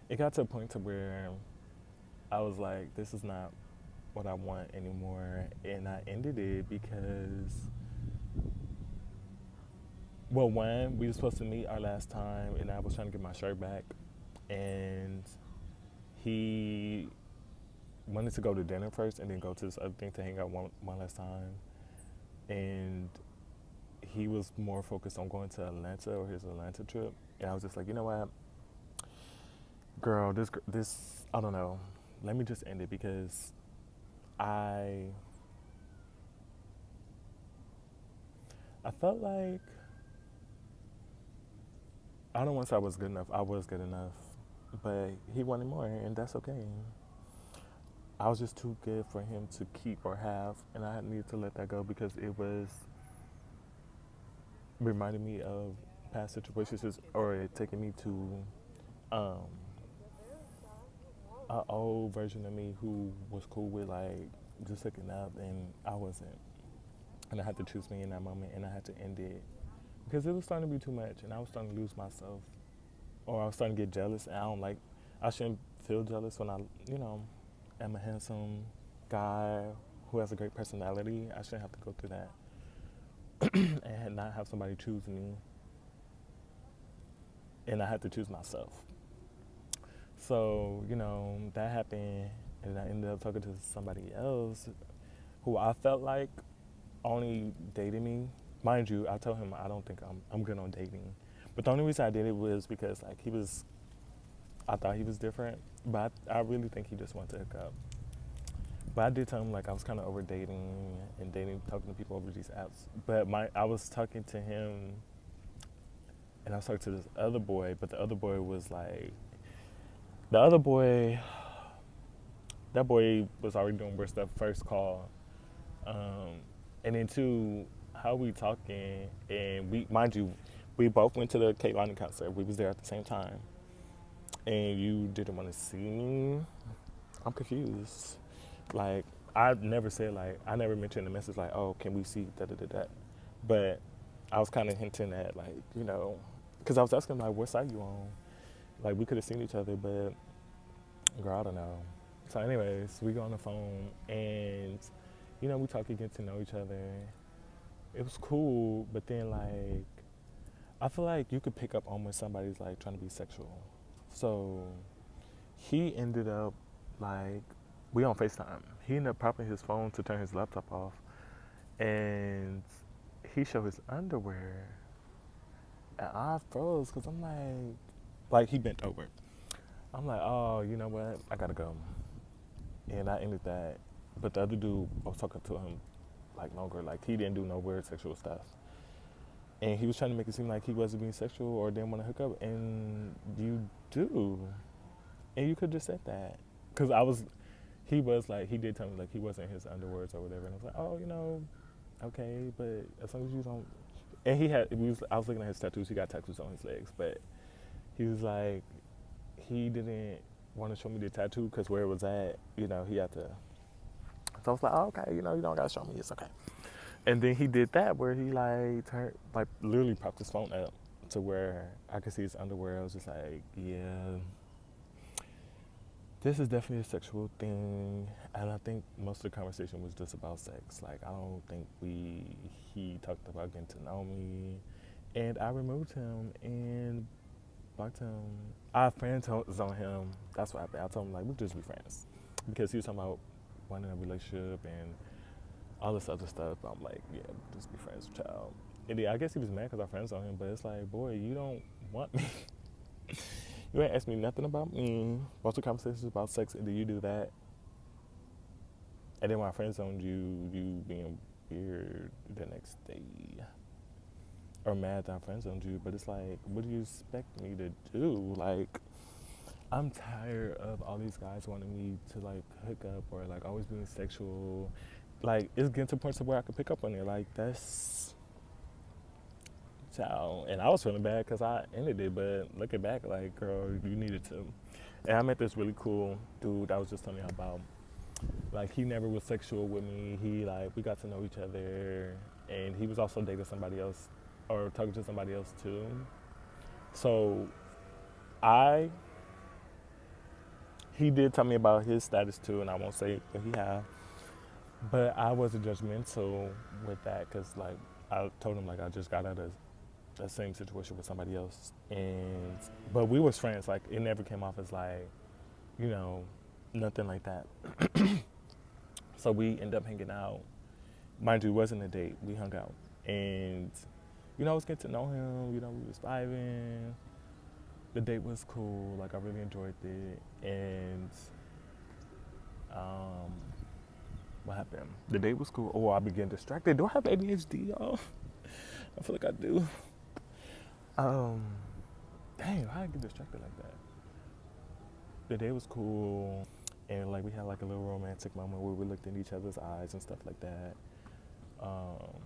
it got to a point to where I was like, this is not what I want anymore, and I ended it because, well, one, we were supposed to meet our last time, and I was trying to get my shirt back, and he wanted to go to dinner first and then go to this other thing to hang out one last time. And he was more focused on going to Atlanta or his Atlanta trip. And I was just like, you know what, girl, this I don't know. Let me just end it because I felt like I don't want to say I was good enough. I was good enough, but he wanted more, and that's okay. I was just too good for him to keep or have, and I needed to let that go because it was reminding me of past situations or it taking me to um, an old version of me who was cool with like just hooking up, and I wasn't. and I had to choose me in that moment, and I had to end it because it was starting to be too much, and I was starting to lose myself, or I was starting to get jealous. And I don't like. I shouldn't feel jealous when I, you know, am a handsome guy who has a great personality. I shouldn't have to go through that and not have somebody choose me, and I had to choose myself. So, you know, that happened, and I ended up talking to somebody else who I felt like only dated me. Mind you, I told him I don't think I'm good on dating. But the only reason I did it was because like I thought he was different, but I really think he just wanted to hook up. But I did tell him like I was kind of over dating and dating, talking to people over these apps. But I was talking to him, and I was talking to this other boy, but the other boy was like, the other boy, that boy was already doing worse stuff first call. And then two, how we talking, and we, mind you, we both went to the Kate Lonnie concert. We was there at the same time, and you didn't want to see me. I'm confused. Like I never said like I never mentioned the message like, oh, can we see da da da da, but I was kind of hinting at like, you know, because I was asking like what side you on. Like we could have seen each other, but girl, I don't know. So anyways, we go on the phone, and you know we talk and get to know each other. It was cool, but then like I feel like you could pick up on when somebody's like trying to be sexual. So he ended up like we on FaceTime. He ended up popping his phone to turn his laptop off, and he showed his underwear, and I froze because I'm like he bent over. I'm like, oh, you know what? I gotta go, and I ended that. But the other dude, I was talking to him like longer. Like he didn't do no weird sexual stuff, and he was trying to make it seem like he wasn't being sexual or didn't want to hook up, and you do, and you could just said that, cause he was like, he did tell me like he wasn't in his underwears or whatever, and I was like, oh, you know, okay, but as long as you don't, and I was looking at his tattoos. He got tattoos on his legs, but he was like, he didn't want to show me the tattoo because where it was at, you know, he had to. So I was like, oh, okay, you know, you don't gotta show me, it's okay. And then he did that where he like turned, like literally propped his phone up to where I could see his underwear. I was just like, yeah, this is definitely a sexual thing. And I think most of the conversation was just about sex. Like, I don't think he talked about getting to know me. And I removed him and blocked him. I friend zoned him. That's what happened. I told him, like, we'll just be friends. Because he was talking about wanting a relationship and all this other stuff. I'm like, yeah, just be friends with child. And yeah, I guess he was mad because I friends on him, but it's like, boy, you don't want me. You ain't asked me nothing about me. Most of the conversations about sex, and then you do that. And then when I friend zoned you, you being weird the next day. Or mad that I friend zoned you, but it's like, what do you expect me to do? Like, I'm tired of all these guys wanting me to like hook up or like always being sexual. Like it's getting to the point to where I could pick up on it. Like that's child. And I was feeling bad because I ended it, but looking back, like girl, you needed to. And I met this really cool dude I was just telling you about. Like he never was sexual with me. He like we got to know each other, and he was also dating somebody else or talking to somebody else too. So I he did tell me about his status too, and I won't say what he had. But I wasn't judgmental with that because, like, I told him like I just got out of the same situation with somebody else, and but we was friends. Like, it never came off as like, you know, nothing like that. So we ended up hanging out. Mind you, it wasn't a date. We hung out, and you know, I was getting to know him. You know, we was vibing. The date was cool. Like, I really enjoyed it, and um, what happened? The date was cool. Oh, I began distracted. Do I have ADHD, y'all? I feel like I do. Um, Dang, how did I get distracted like that? The day was cool, and like we had like a little romantic moment where we looked in each other's eyes and stuff like that. Um,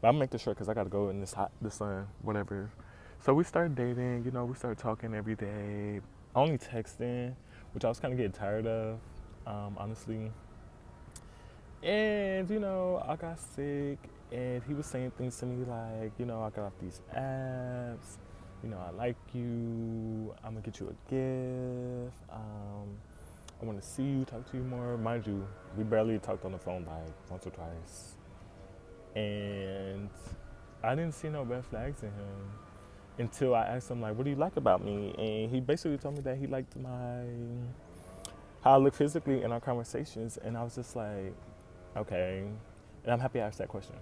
but I'm making sure because I gotta go in this hot, the sun, whatever. So we started dating. You know, we started talking every day, only texting, which I was kind of getting tired of, honestly. And, I got sick, and he was saying things to me like, I got off these apps, I like you, I'm gonna get you a gift, I wanna see you, talk to you more. Mind you, we barely talked on the phone like once or twice. And I didn't see no red flags in him until I asked him, like, what do you like about me? And he basically told me that he liked how I look physically in our conversations. And I was just like, okay. And I'm happy I asked that question.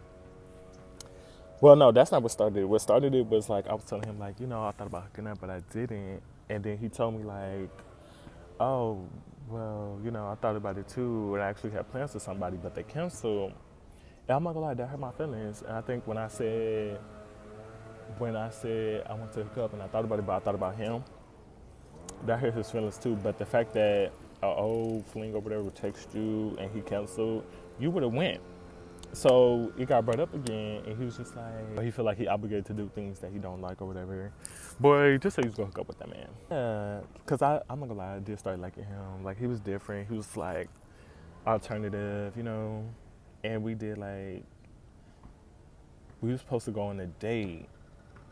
Well, no, that's not what started it. What started it was like I was telling him like, I thought about hooking up, but I didn't. And then he told me like, oh, well, I thought about it too, and I actually had plans with somebody, but they canceled. And I'm not gonna lie, that hurt my feelings. And I think when I said I want to hook up, and I thought about it, but I thought about him, that hurt his feelings too. But the fact that an old fling over there would text you and he canceled, you would have went. So it got brought up again, and he was just like, he feel like he obligated to do things that he don't like or whatever. Boy, just say he's gonna hook up with that man. Yeah, cause I'm not gonna lie, I did start liking him. Like he was different. He was like alternative, And we were supposed to go on a date,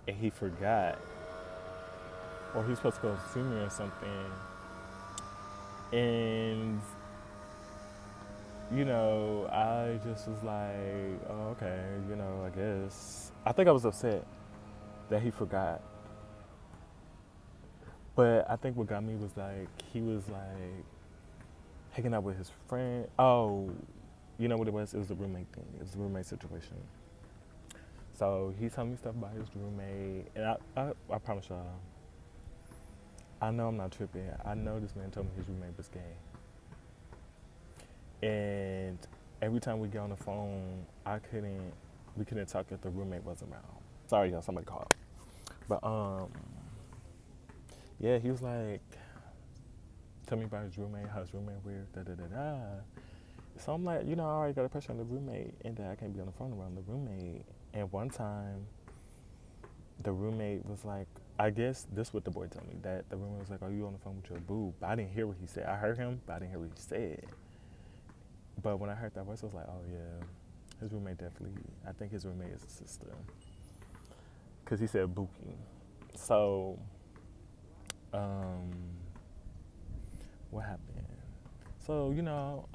and he forgot, or he was supposed to go see me or something, and I just was like, oh, okay, I guess. I think I was upset that he forgot. But I think what got me was like, he was like hanging out with his friend. Oh, you know what it was? It was a roommate thing. It was a roommate situation. So he told me stuff about his roommate. And I promise y'all, I know I'm not tripping. I know this man told me his roommate was gay. And every time we get on the phone, we couldn't talk if the roommate wasn't around. Sorry, y'all, somebody called. But yeah, he was like, tell me about his roommate, how his roommate weird, da da da da. So I'm like, I already got a pressure on the roommate, and that I can't be on the phone around the roommate. And one time, the roommate was like, I guess this is what the boy told me, that the roommate was like, are you on the phone with your boo? But I didn't hear what he said. I heard him, but I didn't hear what he said. But when I heard that voice, I was like, oh yeah, his roommate definitely, I think his roommate is a sister. Because he said Buki. So, what happened? So,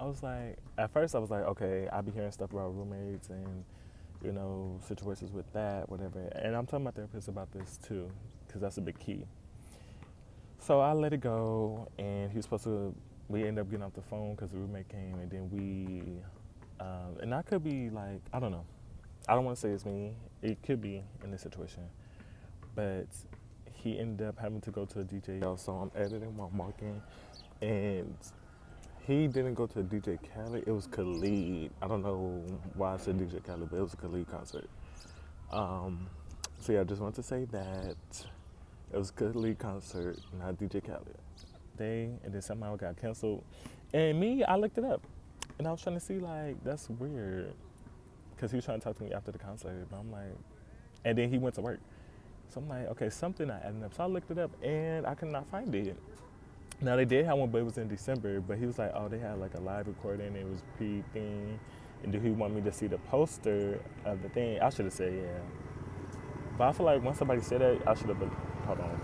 I was like, at first I was like, okay, I be hearing stuff about roommates and, situations with that, whatever. And I'm talking to my therapist about this too, because that's a big key. So I let it go, and we ended up getting off the phone because the roommate came, and then and I could be like, I don't know. I don't want to say it's me. It could be in this situation. But he ended up having to go to a DJ. So I'm editing while I'm walking, and he didn't go to a DJ Khaled. It was Khalid. I don't know why I said DJ Khaled, but it was a Khalid concert. So yeah, I just wanted to say that it was a Khalid concert, not DJ Khaled. And then somehow it got canceled. And I looked it up, and I was trying to see like that's weird, because he was trying to talk to me after the concert, but I'm like, and then he went to work. So I'm like, okay, something not adding up. So I looked it up, and I could not find it. Now they did have one, but it was in December. But he was like, oh, they had like a live recording. It was pre-thing, and do he want me to see the poster of the thing? I should have said yeah. But I feel like once somebody said that, I should have been. Hold on.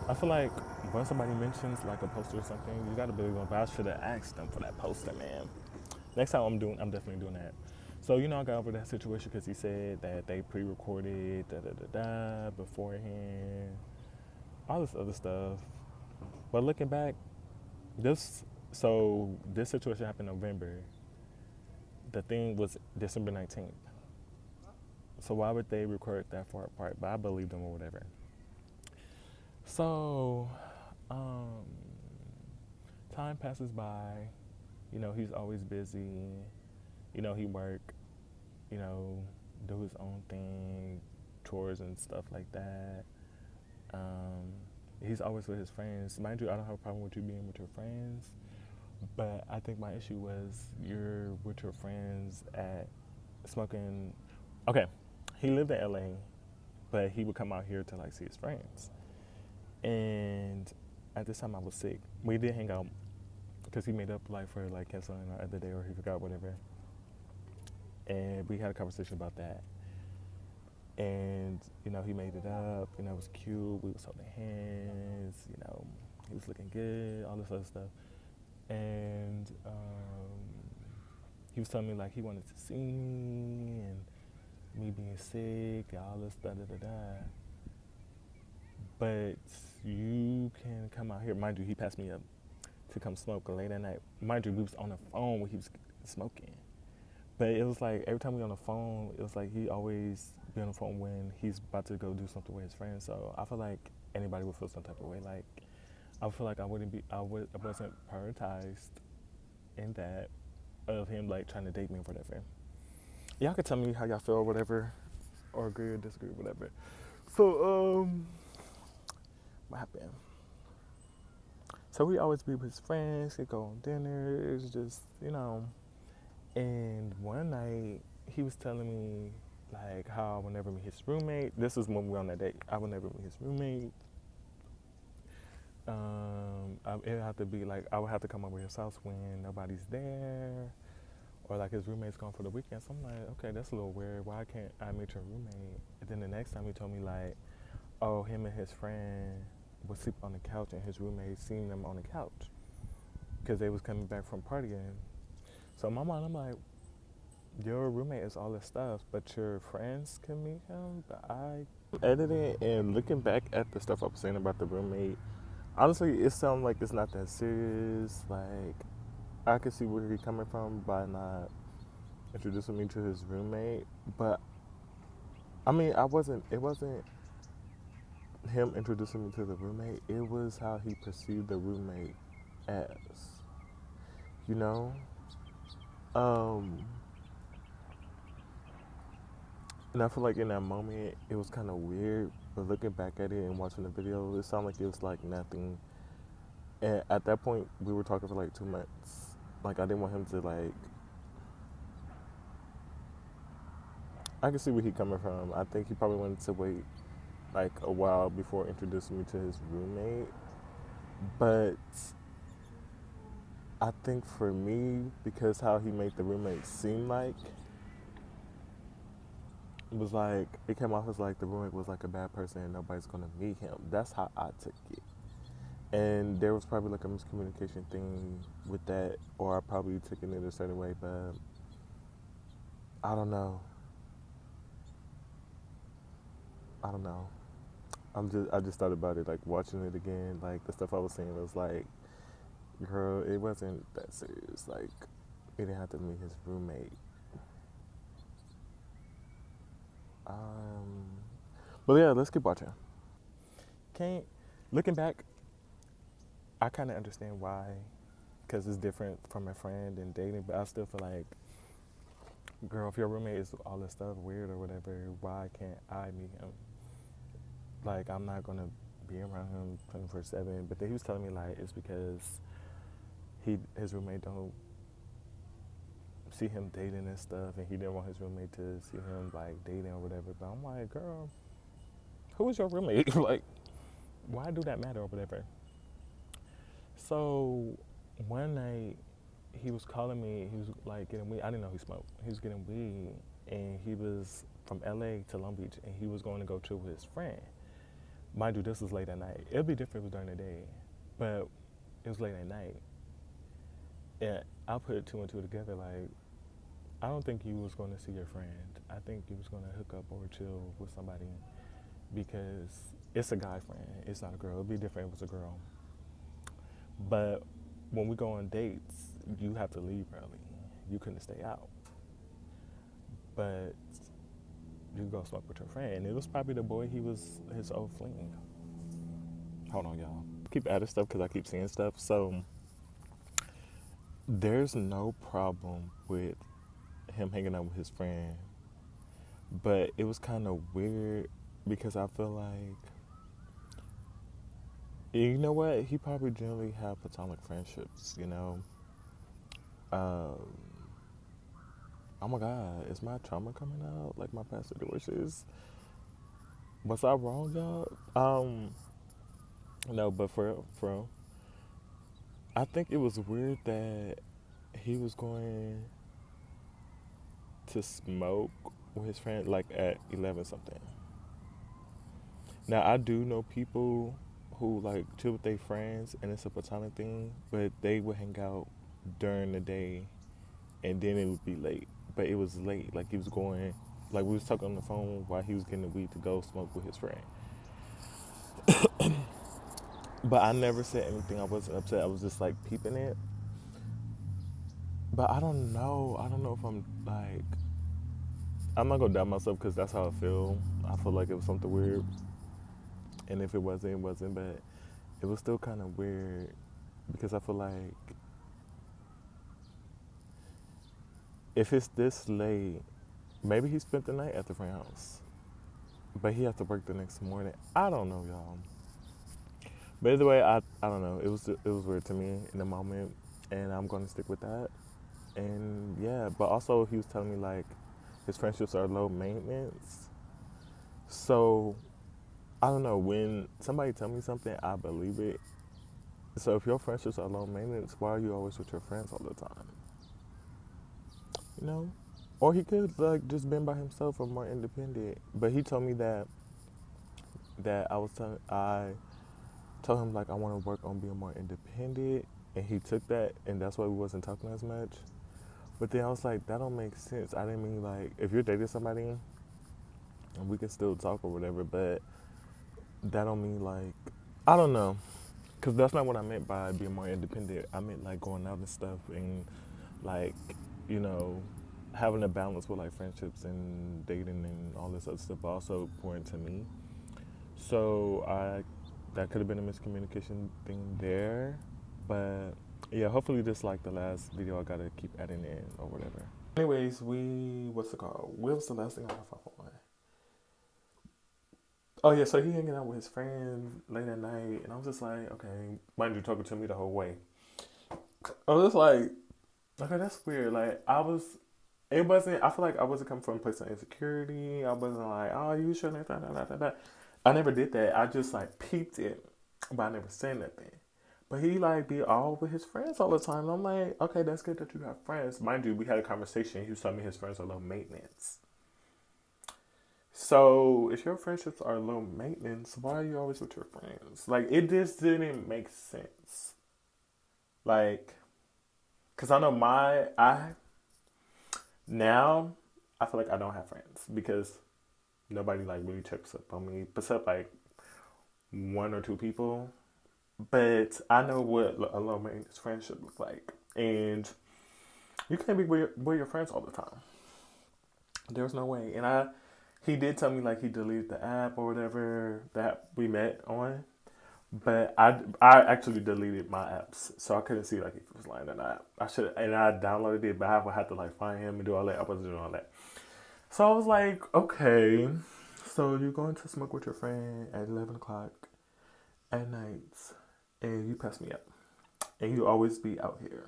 I feel like when somebody mentions like a poster or something, you gotta believe them. But I should have asked them for that poster, man. Next time I'm definitely doing that. So I got over that situation because he said that they pre-recorded da da da da beforehand, all this other stuff. But looking back, this this situation happened in November. The thing was December 19th. So why would they record that far apart? But I believe them or whatever. So, um, time passes by. He's always busy. He work. You know, do his own thing, chores and stuff like that. Um, he's always with his friends. Mind you, I don't have a problem with you being with your friends, but I think my issue was you're with your friends at smoking. Okay, he lived in LA, but he would come out here to like see his friends. And at this time I was sick. We did hang out because he made up like for like canceling our other day or he forgot whatever. And we had a conversation about that. And, you know, he made it up, you know, it was cute. We was holding hands, you know, he was looking good, all this other stuff. And he was telling me like he wanted to see me and me being sick, all this da da da da. But you can come out here. Mind you, he passed me up to come smoke late at night. Mind you, we was on the phone when he was smoking. But it was like every time we on the phone, it was like he always be on the phone when he's about to go do something with his friends. So I feel like anybody would feel some type of way. Like I feel like I wasn't prioritized in that of him like trying to date me or whatever. Y'all can tell me how y'all feel or whatever, or agree or disagree, whatever. So what happened? So we always be with his friends. He'd go on dinners, just you know. And one night he was telling me like how I would never meet his roommate. This is when we were on that date. I would never meet his roommate. It have to be like I would have to come over his house when nobody's there, or like his roommate's gone for the weekend. So I'm like, okay, that's a little weird. Why can't I meet your roommate? And then the next time he told me like, oh, him and his friend would sleep on the couch, and his roommate seen them on the couch because they was coming back from partying. So in my mind, I'm like, your roommate is all this stuff, but your friends can meet him. But I editing and looking back at the stuff I was saying about the roommate, honestly, it sounds like it's not that serious. Like I can see where he's coming from by not introducing me to his roommate. But I mean, I wasn't. It wasn't him introducing me to the roommate. It was how he perceived the roommate as. You know. Um, And I feel like in that moment, it was kind of weird. But looking back at it and watching the video, it sounded like it was like nothing. And at that point, we were talking for like 2 months. Like I didn't want him to like. I can see where he coming from. I think he probably wanted to wait like a while before introducing me to his roommate. But I think for me, because how he made the roommate seem like, it was like it came off as like the roommate was like a bad person and nobody's gonna meet him. That's how I took it. And there was probably like a miscommunication thing with that, or I probably took it in a certain way, but I don't know. I don't know. I just thought about it, like watching it again, like the stuff I was saying was like, girl, it wasn't that serious. Like, he didn't have to meet his roommate. Um, but yeah, let's keep watching. Can't looking back, I kind of understand why, because it's different from a friend and dating. But I still feel like, girl, if your roommate is all this stuff weird or whatever, why can't I meet him? Like, I'm not gonna be around him 24/7. But then he was telling me like it's because his roommate don't see him dating and stuff, and he didn't want his roommate to see him like dating or whatever. But I'm like, girl, who is your roommate? Like, why do that matter or whatever? So one night he was calling me. He was like getting weed. I didn't know he smoked. He was getting weed, and he was from LA to Long Beach, and he was going to go chill with his friend. Mind you, this was late at night. It'd be different if it was during the day, but it was late at night. And I put two and two together. Like, I don't think you was going to see your friend. I think you was going to hook up or chill with somebody because it's a guy friend. It's not a girl. It'd be different if it was a girl. But when we go on dates, you have to leave early. You couldn't stay out. But you go smoke with your friend. And it was probably the boy he was his old fling. Hold on, y'all. Keep adding stuff because I keep seeing stuff. So there's no problem with him hanging out with his friend. But it was kind of weird because I feel like, you know what? He probably generally have platonic friendships, you know? Um, oh my God, is my trauma coming out? Like my past divorces? Was I wrong, y'all? No, but for real, I think it was weird that he was going to smoke with his friend like at 11 something. Now I do know people who like chill with their friends and it's a platonic thing, but they would hang out during the day and then it would be late. But it was late, like he was going, like we was talking on the phone while he was getting the weed to go smoke with his friend. But I never said anything. I wasn't upset. I was just like peeping it. But I don't know. I don't know if I'm like. I'm not gonna doubt myself because that's how I feel. I feel like it was something weird, and if it wasn't, it wasn't. But it was still kind of weird because I feel like if it's this late, maybe he spent the night at the friend house, but he had to work the next morning. I don't know, y'all. But either way, I don't know. It was weird to me in the moment, and I'm gonna stick with that. And yeah, but also he was telling me like his friendships are low maintenance. So I don't know, when somebody tell me something, I believe it. So if your friendships are low maintenance, why are you always with your friends all the time? You know? Or he could like just been by himself or more independent. But he told me that I told him like I want to work on being more independent, and he took that, and that's why we wasn't talking as much. But then I was like, that don't make sense. I didn't mean like if you're dating somebody, and we can still talk or whatever, but that don't mean like I don't know, cause that's not what I meant by being more independent. I meant like going out and stuff and like you know having a balance with like friendships and dating and all this other stuff, but also important to me. So I that could have been a miscommunication thing there, but yeah, hopefully this like the last video I gotta keep adding in or whatever. Anyways, what's it called? What was the last thing I found on? Oh yeah, so he hanging out with his friends late at night, and I was just like, okay, mind you, talking to me the whole way. I was just like, okay, that's weird. Like it wasn't. I feel like I wasn't coming from a place of insecurity. I wasn't like, oh, you shouldn't. Da, da, da, da, da. I never did that. I just like peeped it, but I never said nothing. But he like be all with his friends all the time. And I'm like, okay, that's good that you have friends. Mind you, we had a conversation. He was telling me his friends are low maintenance. So if your friendships are low maintenance, why are you always with your friends? Like it just didn't make sense. Like, cause I know I now I feel like I don't have friends because nobody like really checks up on me, except like one or two people. But I know what a low maintenance friendship look like, and you can't be with your friends all the time. There's no way. And he did tell me like he deleted the app or whatever that we met on. But I actually deleted my apps, so I couldn't see like if he was lying or not. I should and I downloaded it, but I would have to like find him and do all that. I wasn't doing all that. So I was like, okay, so you're going to smoke with your friend at 11 o'clock at night, and you pass me up, and you always be out here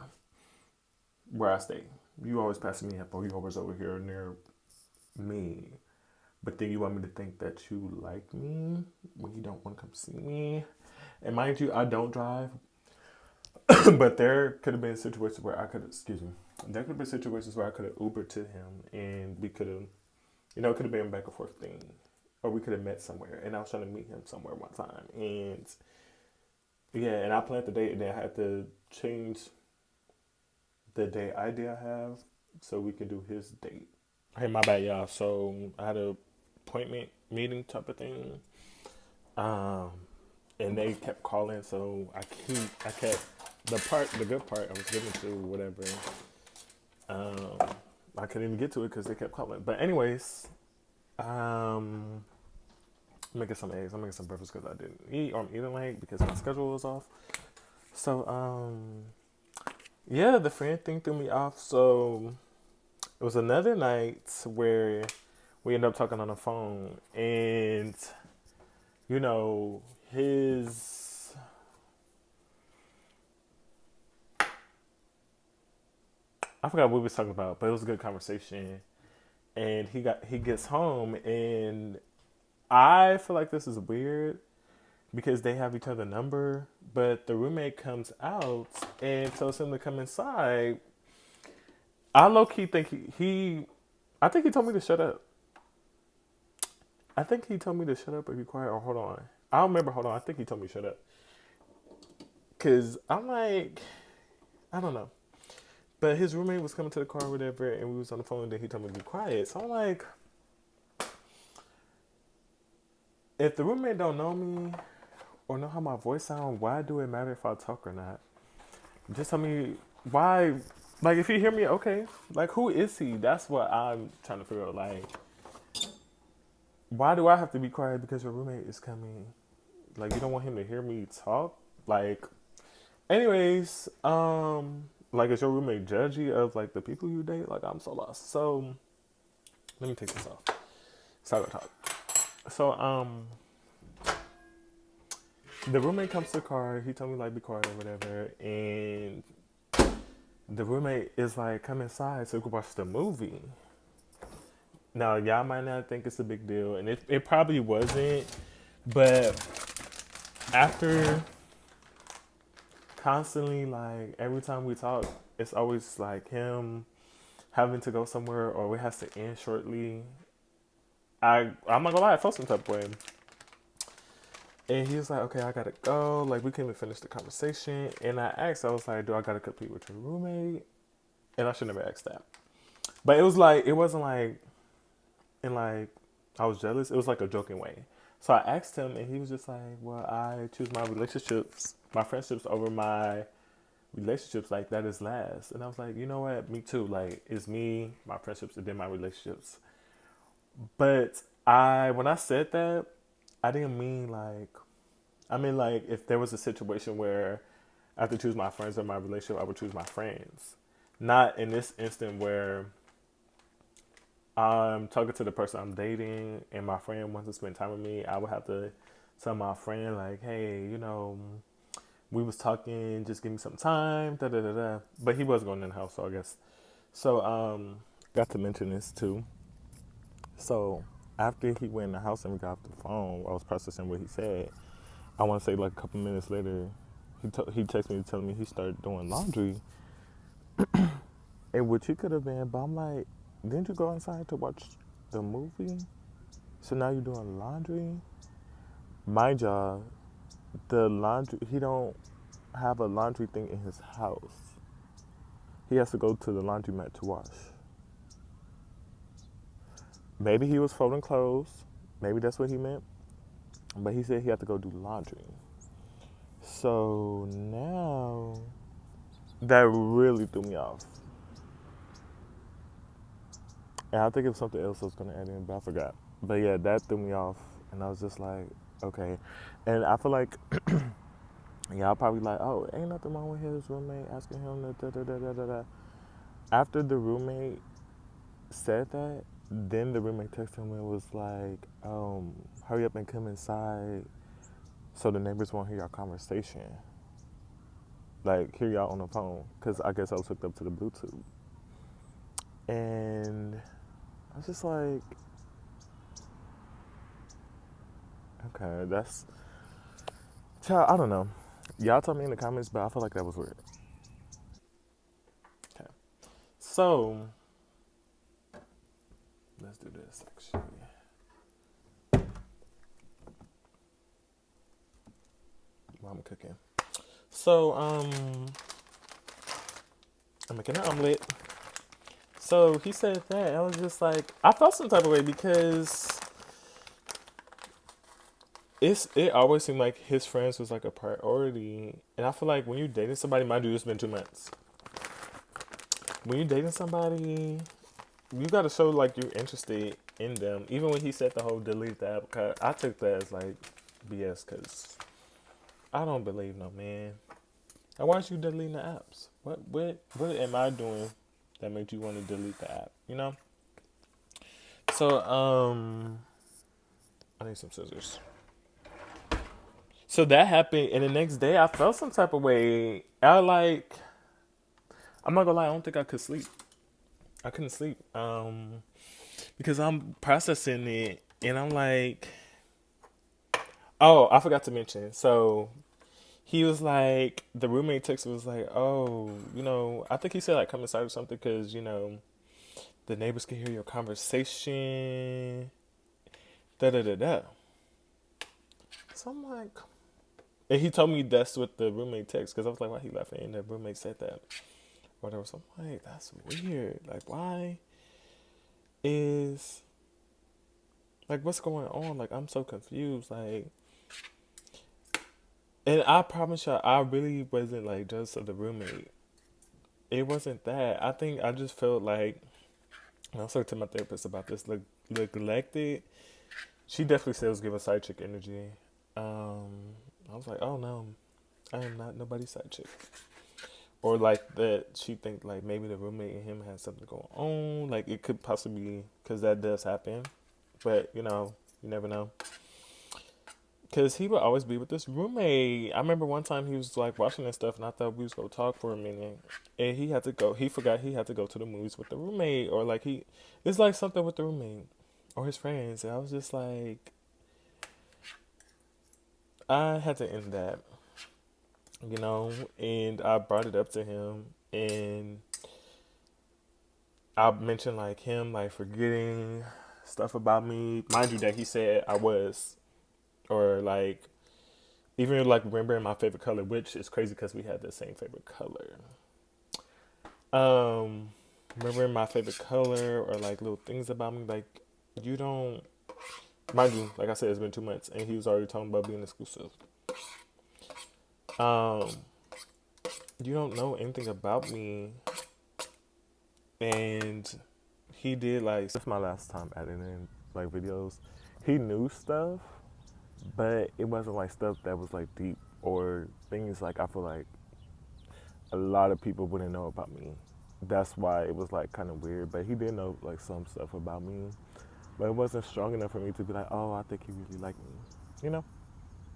where I stay. You always pass me up, or you always over here near me. But then you want me to think that you like me when you don't want to come see me. And mind you, I don't drive, but there could have been situations where I could, excuse me, there could have been situations where I could have Ubered to him and we could have, it could have been a back and forth thing. Or we could have met somewhere and I was trying to meet him somewhere one time. And yeah, and I planned the date and then I had to change the day I did have so we could do his date. Hey, my bad, y'all. So I had a appointment meeting type of thing. Um, and they kept calling, so I kept the good part I was giving to whatever. Um, I couldn't even get to it because they kept calling. But anyways, um, I'm making some eggs. I'm making some breakfast because I didn't eat, or I'm eating late because my schedule was off. So yeah, the friend thing threw me off. So it was another night where we ended up talking on the phone, and you know his I forgot what we was talking about, but it was a good conversation. And he gets home, and I feel like this is weird because they have each other number. But the roommate comes out and tells him to come inside. I low key think I think he told me to shut up. I think he told me to shut up or be quiet or hold on. I don't remember. Hold on. I think he told me to shut up. Cause I'm like, I don't know. But his roommate was coming to the car or whatever, and we was on the phone. And then he told me to be quiet. So I'm like, if the roommate don't know me or know how my voice sounds, why do it matter if I talk or not? Just tell me why. Like, if you hear me, okay. Like, who is he? That's what I'm trying to figure out. Like, why do I have to be quiet because your roommate is coming? Like, you don't want him to hear me talk? Like, anyways, like, is your roommate judgy of, like, the people you date? Like, I'm so lost. So, let me take this off. So I talk. So, the roommate comes to the car. He told me, like, be quiet or whatever. And the roommate is like, come inside so we can watch the movie. Now, y'all might not think it's a big deal, and it probably wasn't, but after constantly, like, every time we talk, it's always like him having to go somewhere or it has to end shortly. I'm not gonna lie, I felt some type of way. And he was like, okay, I gotta go. Like, we can't even finish the conversation. And I asked, I was like, do I gotta compete with your roommate? And I should never ask that. But it was like, it wasn't like, and like, I was jealous. It was like a joking way. So I asked him, and he was just like, well, I choose my relationships, my friendships over my relationships. Like, that is last. And I was like, you know what? Me too. Like, it's me, my friendships, and then my relationships. But when I said that, I didn't mean like, I mean, like, if there was a situation where I have to choose my friends or my relationship, I would choose my friends. Not in this instant where I'm talking to the person I'm dating and my friend wants to spend time with me. I would have to tell my friend, like, hey, we was talking, just give me some time, da da da da. But he was going in the house, so I guess. So, got to mention this too. So, after he went in the house and we got off the phone, I was processing what he said. I want to say like a couple minutes later, he texted me telling me he started doing laundry, and which he could have been, but I'm like, didn't you go inside to watch the movie? So now you're doing laundry? My job, the laundry, he don't have a laundry thing in his house. He has to go to the laundromat to wash. Maybe he was folding clothes. Maybe that's what he meant. But he said he had to go do laundry. So now that really threw me off. And I think it was something else I was going to add in, but I forgot. But yeah, that threw me off. And I was just like, okay. And I feel like y'all probably like, oh, ain't nothing wrong with his roommate asking him to da da da da da da. After the roommate said that, then the roommate texted him and was like, hurry up and come inside so the neighbors won't hear your conversation. Like, hear y'all on the phone. Because I guess I was hooked up to the Bluetooth. And I was just like, okay, that's... Child, I don't know. Y'all tell me in the comments, but I feel like that was weird. Okay. So, let's do this, actually. While I'm cooking. So, I'm making an omelet. So, he said that. I was just like, I felt some type of way because it always seemed like his friends was like a priority. And I feel like when you're dating somebody, mind you, it's been 2 months. When you're dating somebody, you got to show like you're interested in them. Even when he said the whole delete the app, I took that as like BS because I don't believe no man. And why aren't you deleting the apps? What am I doing that made you want to delete the app? You know? So I need some scissors. So that happened, and the next day I felt some type of way. I'm not gonna lie, I don't think I could sleep. I couldn't sleep. Because I'm processing it, and I'm like, Oh, I forgot to mention. So he was like, the roommate text was like, oh, I think he said like come inside or something because the neighbors can hear your conversation. Da da da da. So I'm like, and he told me that's what the roommate text because I was like, why he laughing? And the roommate said that. Whatever. So I'm like, that's weird. Like, why is like what's going on? Like, I'm so confused. Like, and I promise y'all, I really wasn't like just of the roommate. It wasn't that. I think I just felt like I was talking to my therapist about this. Like, neglected. She definitely said it was giving side chick energy. I was like, oh no, I am not nobody's side chick. Or like that she think like maybe the roommate and him had something going on. Like it could possibly because that does happen, but you never know. Cause he would always be with this roommate. I remember one time he was like watching this stuff, and I thought we was gonna talk for a minute, and he had to go. He forgot he had to go to the movies with the roommate, or like it's like something with the roommate or his friends. And I was just like, I had to end that, and I brought it up to him, and I mentioned like him like forgetting stuff about me. Mind you, that he said I was, or like even like remembering my favorite color, which is crazy because we had the same favorite color. Um, remembering my favorite color or like little things about me, like you don't. Mind you, like I said, it's been 2 months, and he was already talking about being exclusive. Um, you don't know anything about me, and he did like. This is my last time editing like videos. He knew stuff, but it wasn't like stuff that was like deep or things like I feel like a lot of people wouldn't know about me. That's why it was like kind of weird. But he did know like some stuff about me, but it wasn't strong enough for me to be like, oh, I think he really liked me. You know,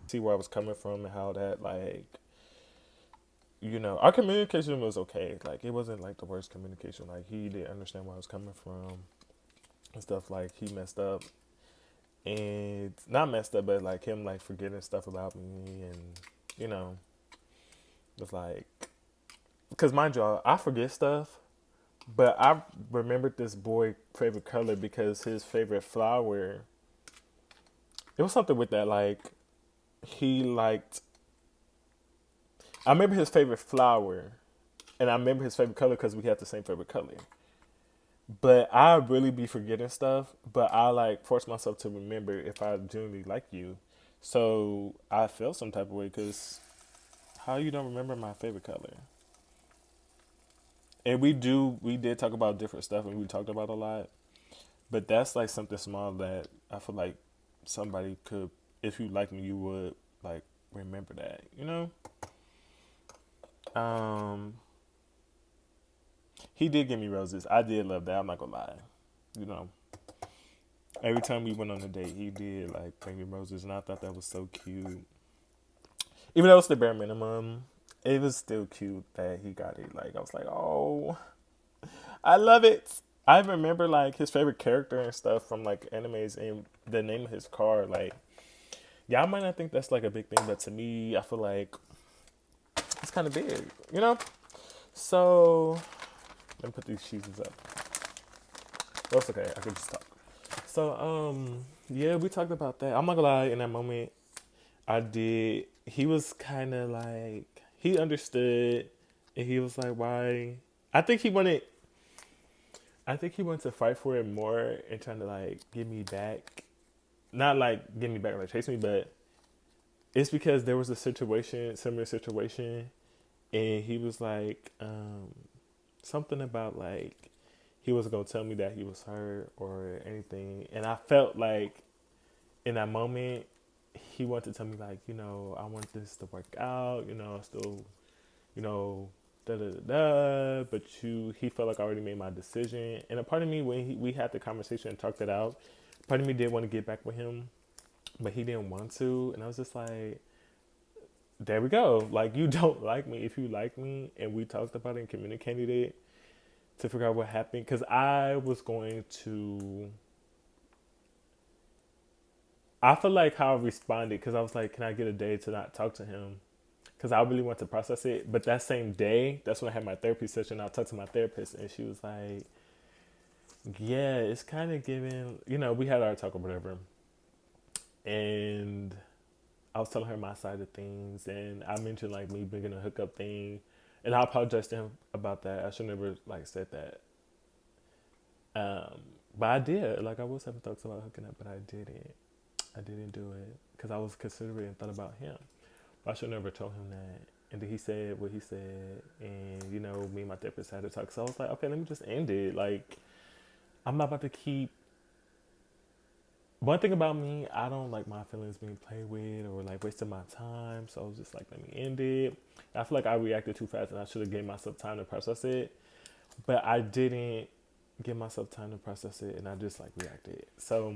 see where I was coming from and how that like, our communication was okay. Like it wasn't like the worst communication. Like he didn't understand where I was coming from and stuff. Like he messed up and not messed up, but like him like forgetting stuff about me and you know, was like, because mind y'all, I forget stuff. But I remembered this boy favorite color because his favorite flower. It was something with that. Like he liked. I remember his favorite flower, and I remember his favorite color because we had the same favorite color. But I really be forgetting stuff. But I like force myself to remember if I genuinely like you. So I felt some type of way because how you don't remember my favorite color? And we did talk about different stuff, and we talked about a lot. But that's like something small that I feel like somebody could, if you like me, you would like remember that, Um, he did give me roses. I did love that. I'm not gonna lie. You know, every time we went on a date, he did like bring me roses, and I thought that was so cute. Even though it's the bare minimum, it was still cute that he got it. Like I was like, oh, I love it. I remember like his favorite character and stuff from like animes and the name of his car. Like, y'all might not think that's like a big thing, but to me, I feel like it's kind of big, So let me put these cheeses up. Oh, it's okay. I can just talk. So yeah, we talked about that. I'm not gonna lie. In that moment, I did. He was kind of like he understood, and he was like, "Why?" I think he wanted. I think he wanted to fight for it more and trying to like get me back. Not like get me back, like chase me, but it's because there was a situation, similar situation, and he was like something about like he was gonna tell me that he was hurt or anything, and I felt like in that moment he wanted to tell me like I want this to work out, still, you know, da da da da. But he felt like I already made my decision, and a part of me when we had the conversation and talked it out, part of me did want to get back with him, but he didn't want to, and I was just like, there we go. Like you don't like me. If you like me, and we talked about it and communicated it to figure out what happened, because I feel like how I responded, because I was like, can I get a day to not talk to him? Because I really want to process it. But that same day, that's when I had my therapy session. I talked to my therapist, and she was like, yeah, it's kind of giving, we had our talk or whatever. And I was telling her my side of things, and I mentioned like me being a hookup thing. And I apologized to him about that. I should never like said that. Um, but I did. Like I was having thoughts about hooking up, but I didn't. I didn't do it because I was considerate and thought about him. But I should never told him that. And then he said what he said, and me and my therapist had to talk. So I was like, okay, let me just end it. Like I'm not about to keep. One thing about me, I don't like my feelings being played with or like wasting my time. So I was just like, let me end it. I feel like I reacted too fast, and I should have gave myself time to process it. But I didn't give myself time to process it, and I just like reacted. So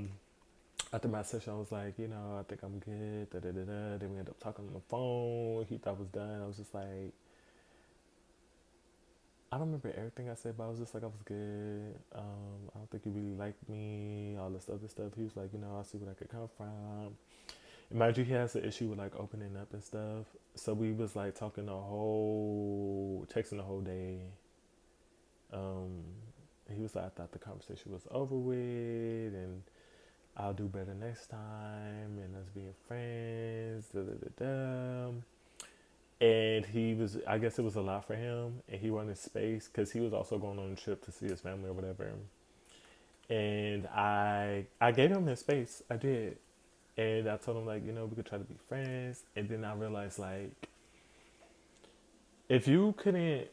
after my session, I was like, I think I'm good. Da da da da. Then we ended up talking on the phone. He thought it was done. I was just like, I don't remember everything I said, but I was just like, I was good. I don't think you really liked me. All this other stuff. He was like, I'll see where I could come from. And mind you, he has an issue with like opening up and stuff. So we was like talking texting the whole day. Um, he was like, I thought the conversation was over with, and I'll do better next time, and us being friends. Da da da da. And he was, I guess it was a lot for him, and he wanted space because he was also going on a trip to see his family or whatever. And I gave him his space. I did, and I told him like, we could try to be friends. And then I realized like, if you couldn't,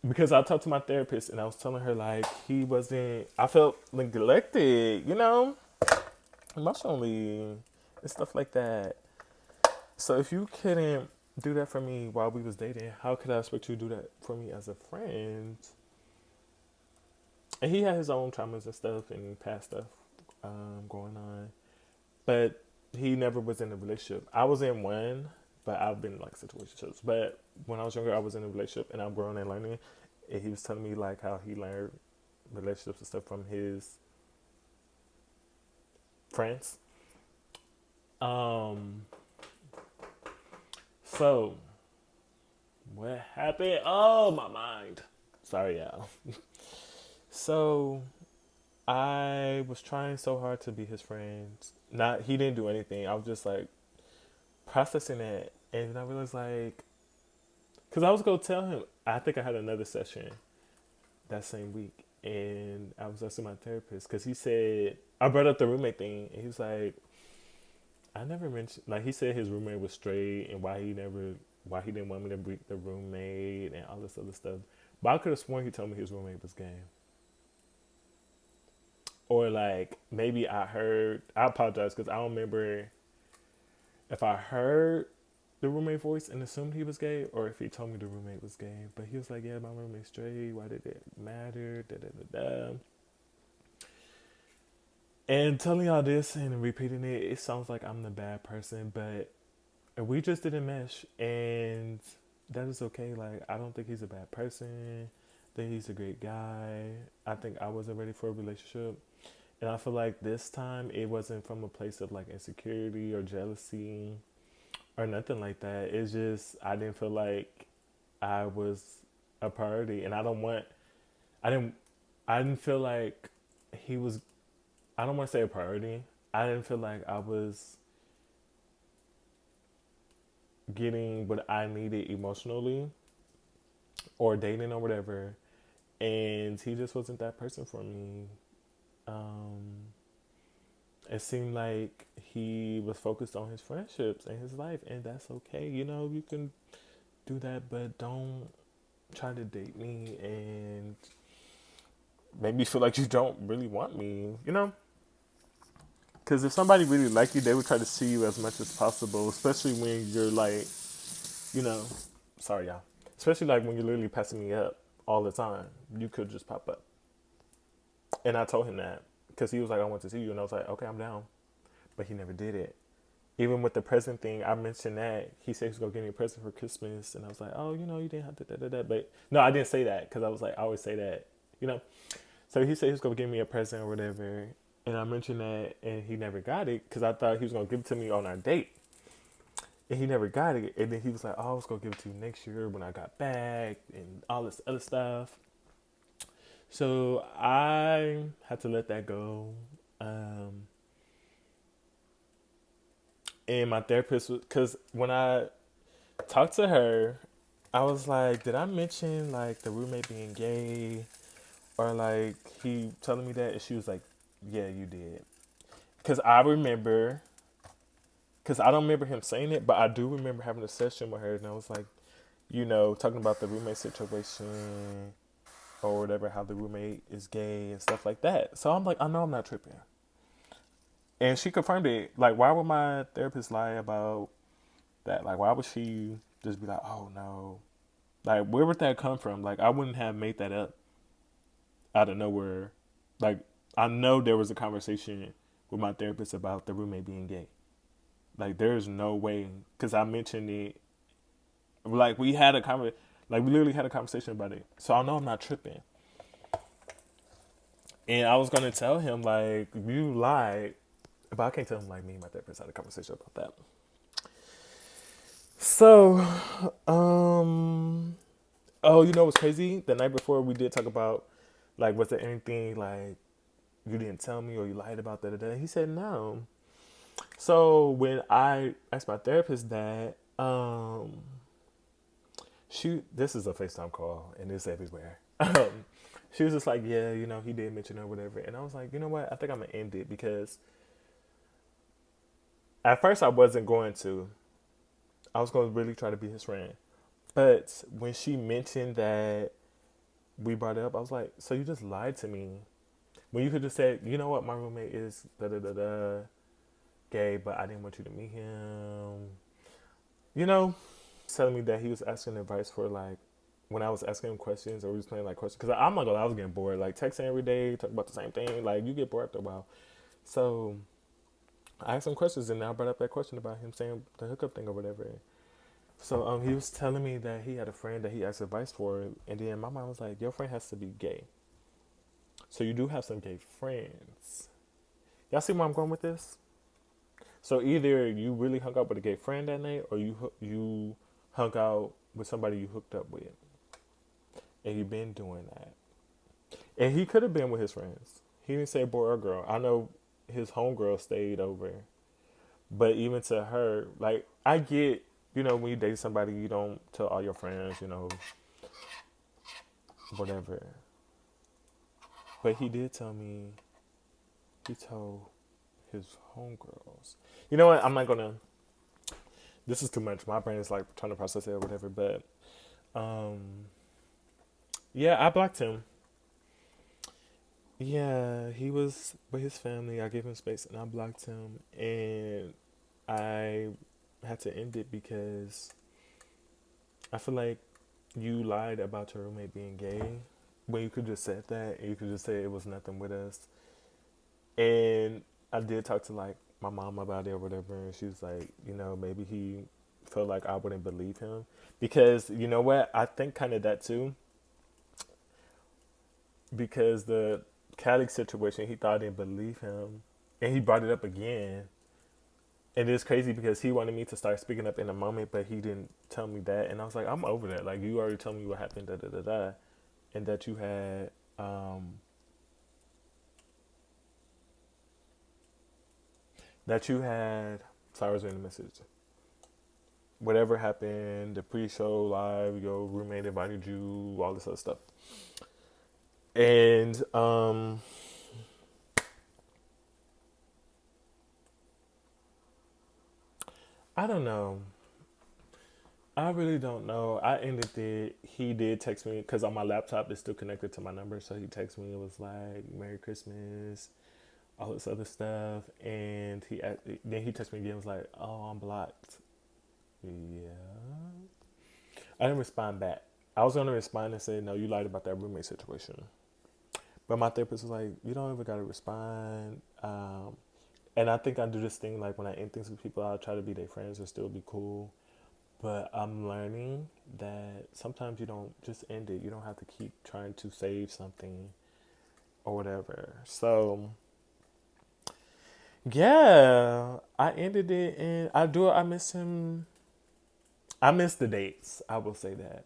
because I talked to my therapist and I was telling her like he wasn't. I felt neglected, emotionally and stuff like that. So if you couldn't do that for me while we was dating, how could I expect you to do that for me as a friend? And he had his own traumas and stuff and past stuff going on, but he never was in a relationship. I was in one, but I've been in like situationships. But when I was younger, I was in a relationship, and I'm growing and learning. And he was telling me like how he learned relationships and stuff from his friends. Um, so what happened? Oh, my mind. Sorry, y'all. So I was trying so hard to be his friend. Not he didn't do anything. I was just like processing it, and I realized like, cause I was gonna tell him. I think I had another session that same week, and I was asking my therapist because he said I brought up the roommate thing, and he was like, I never mentioned like he said his roommate was straight, and why he didn't want me to meet the roommate and all this other stuff. But I could have sworn he told me his roommate was gay. Or like maybe I heard. I apologize because I don't remember if I heard the roommate voice and assumed he was gay, or if he told me the roommate was gay. But he was like, "Yeah, my roommate's straight. Why did it matter?" Da da da da. And telling y'all this and repeating it, it sounds like I'm the bad person, but we just didn't mesh, and that is okay. Like I don't think he's a bad person. I think he's a great guy. I think I wasn't ready for a relationship. And I feel like this time it wasn't from a place of like insecurity or jealousy or nothing like that. It's just I didn't feel like I was a priority, and I didn't I didn't feel like he was. I don't want to say a priority. I didn't feel like I was getting what I needed emotionally or dating or whatever, and he just wasn't that person for me. Um, it seemed like he was focused on his friendships and his life, and that's okay. You can do that, but don't try to date me and make me feel like you don't really want me. Because if somebody really like you, they would try to see you as much as possible, especially when you're like, you know, sorry, y'all. Especially like when you're literally passing me up all the time. You could just pop up. And I told him that because he was like, I want to see you. And I was like, okay, I'm down. But he never did it. Even with the present thing, I mentioned that. He said he was going to give me a present for Christmas. And I was like, oh, you didn't have to da. But no, I didn't say that because I was like, I always say that, you know. So he said he was going to give me a present or whatever. And I mentioned that, and he never got it because I thought he was gonna give it to me on our date, and he never got it. And then he was like, "Oh, I was gonna give it to you next year when I got back, and all this other stuff." So I had to let that go. Um, and my therapist was, because when I talked to her, I was like, "Did I mention like the roommate being gay, or like he telling me that?" And she was like, "Yeah, you did." Because I remember, because I don't remember him saying it, but I do remember having a session with her, and I was like, talking about the roommate situation or whatever, how the roommate is gay and stuff like that. So I'm like, I know I'm not tripping. And she confirmed it. Like, why would my therapist lie about that? Like, why would she just be like, oh no? Like, where would that come from? Like, I wouldn't have made that up out of nowhere. Like, I know there was a conversation with my therapist about the roommate being gay. Like, there's no way. Because I mentioned it. Like, we literally had a conversation about it. So I know I'm not tripping. And I was going to tell him, like, you lied. But I can't tell him, like, me and my therapist had a conversation about that. So, oh, you know what's crazy? The night before we did talk about, like, was there anything, like, you didn't tell me or you lied about that? He said no. So when I asked my therapist that, this is a FaceTime call and it's everywhere. She was just like, yeah, he did mention it or whatever. And I was like, you know what? I think I'm going to end it because at first I wasn't going to. I was going to really try to be his friend. But when she mentioned that we brought it up, I was like, so you just lied to me. When you could just say, you know what, my roommate is da da da da gay, but I didn't want you to meet him. You know, telling me that he was asking advice for like when I was asking him questions or we was playing like questions because I'm not gonna lie, I was getting bored. Like texting every day, talking about the same thing. Like you get bored after a while. So I asked him questions and I brought up that question about him saying the hookup thing or whatever. So he was telling me that he had a friend that he asked advice for, and then my mom was like, "Your friend has to be gay, so you do have some gay friends." Y'all see where I'm going with this? So either you really hung out with a gay friend that night, or you hung out with somebody you hooked up with, and you've been doing that. And he could have been with his friends. He didn't say boy or girl. I know his homegirl stayed over, but even to her, like I get, when you date somebody, you don't tell all your friends, whatever. But he did tell me he told his homegirls. You know what? I'm not gonna. This is too much. My brain is like trying to process it or whatever. But um, yeah, I blocked him. Yeah, he was with his family. I gave him space and I blocked him. And I had to end it because I feel like you lied about your roommate being gay when you could just said that and you could just say it was nothing with us. And I did talk to like my mom about it or whatever, and she was like, maybe he felt like I wouldn't believe him because you know what? I think kind of that too because the Cali situation, he thought I didn't believe him, and he brought it up again. And it's crazy because he wanted me to start speaking up in a moment, but he didn't tell me that, and I was like, I'm over that. Like you already told me what happened, da da da da, and that you had that you had. Sorry, I was reading the message. Whatever happened, the pre-show live, your roommate invited you, all this other stuff. And I don't know. I really don't know. I ended it. He did text me because on my laptop it's still connected to my number. So he texted me. It was like Merry Christmas, all this other stuff, and then he texted me again. Was like, "Oh, I'm blocked." Yeah. I didn't respond back. I was gonna respond and say, "No, you lied about that roommate situation." But my therapist was like, "You don't ever gotta respond." And I think I do this thing like when I end things with people, I'll try to be their friends or still be cool. But I'm learning that sometimes you don't just end it. You don't have to keep trying to save something or whatever. So Yeah, I ended it and I miss him. I miss the dates. I will say that.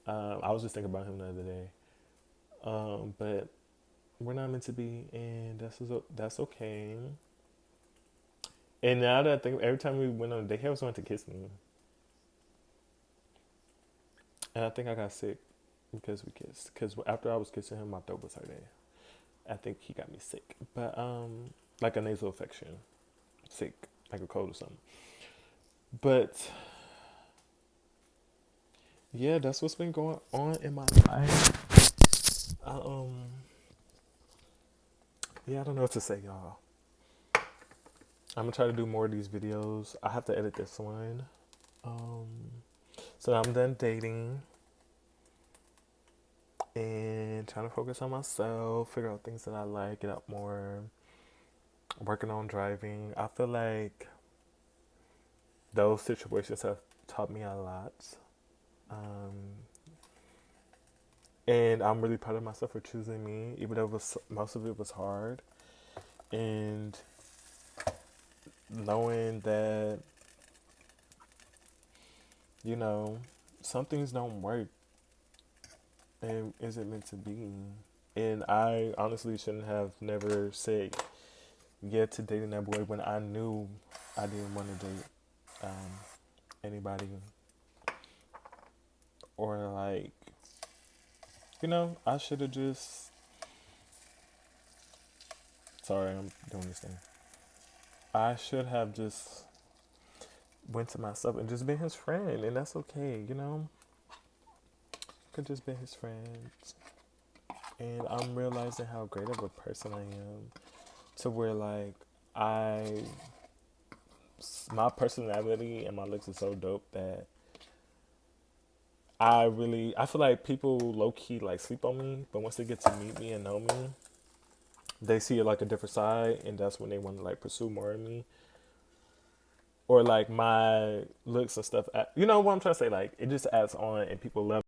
I was just thinking about him the other day. But we're not meant to be, and that's okay. And now that I think, every time we went on a date, he always wanted to kiss me, and I think I got sick because we kissed. Because after I was kissing him, my throat was hurting. I think he got me sick, but like a nasal infection, sick, like a cold or something. But yeah, that's what's been going on in my life. Yeah, I don't know what to say, y'all. I'm gonna try to do more of these videos. I have to edit this one. Um, so I'm done dating and trying to focus on myself, figure out things that I like, get out more, working on driving. I feel like those situations have taught me a lot. Um, and I'm really proud of myself for choosing me, even though most of it was hard. And knowing that, you know, some things don't work and isn't meant to be. And I honestly shouldn't have never said yeah to dating that boy when I knew I didn't want to date um, anybody, or like, I should have just. Sorry, I'm doing this thing. I should have just went to myself and just been his friend, and that's okay. Could just be his friend, and I'm realizing how great of a person I am, to where like I my personality and my looks is so dope that I feel like people low key like sleep on me, but once they get to meet me and know me, they see it like a different side, and that's when they want to like pursue more of me, or like my looks and stuff. You know what I'm trying to say? Like it just adds on, and people love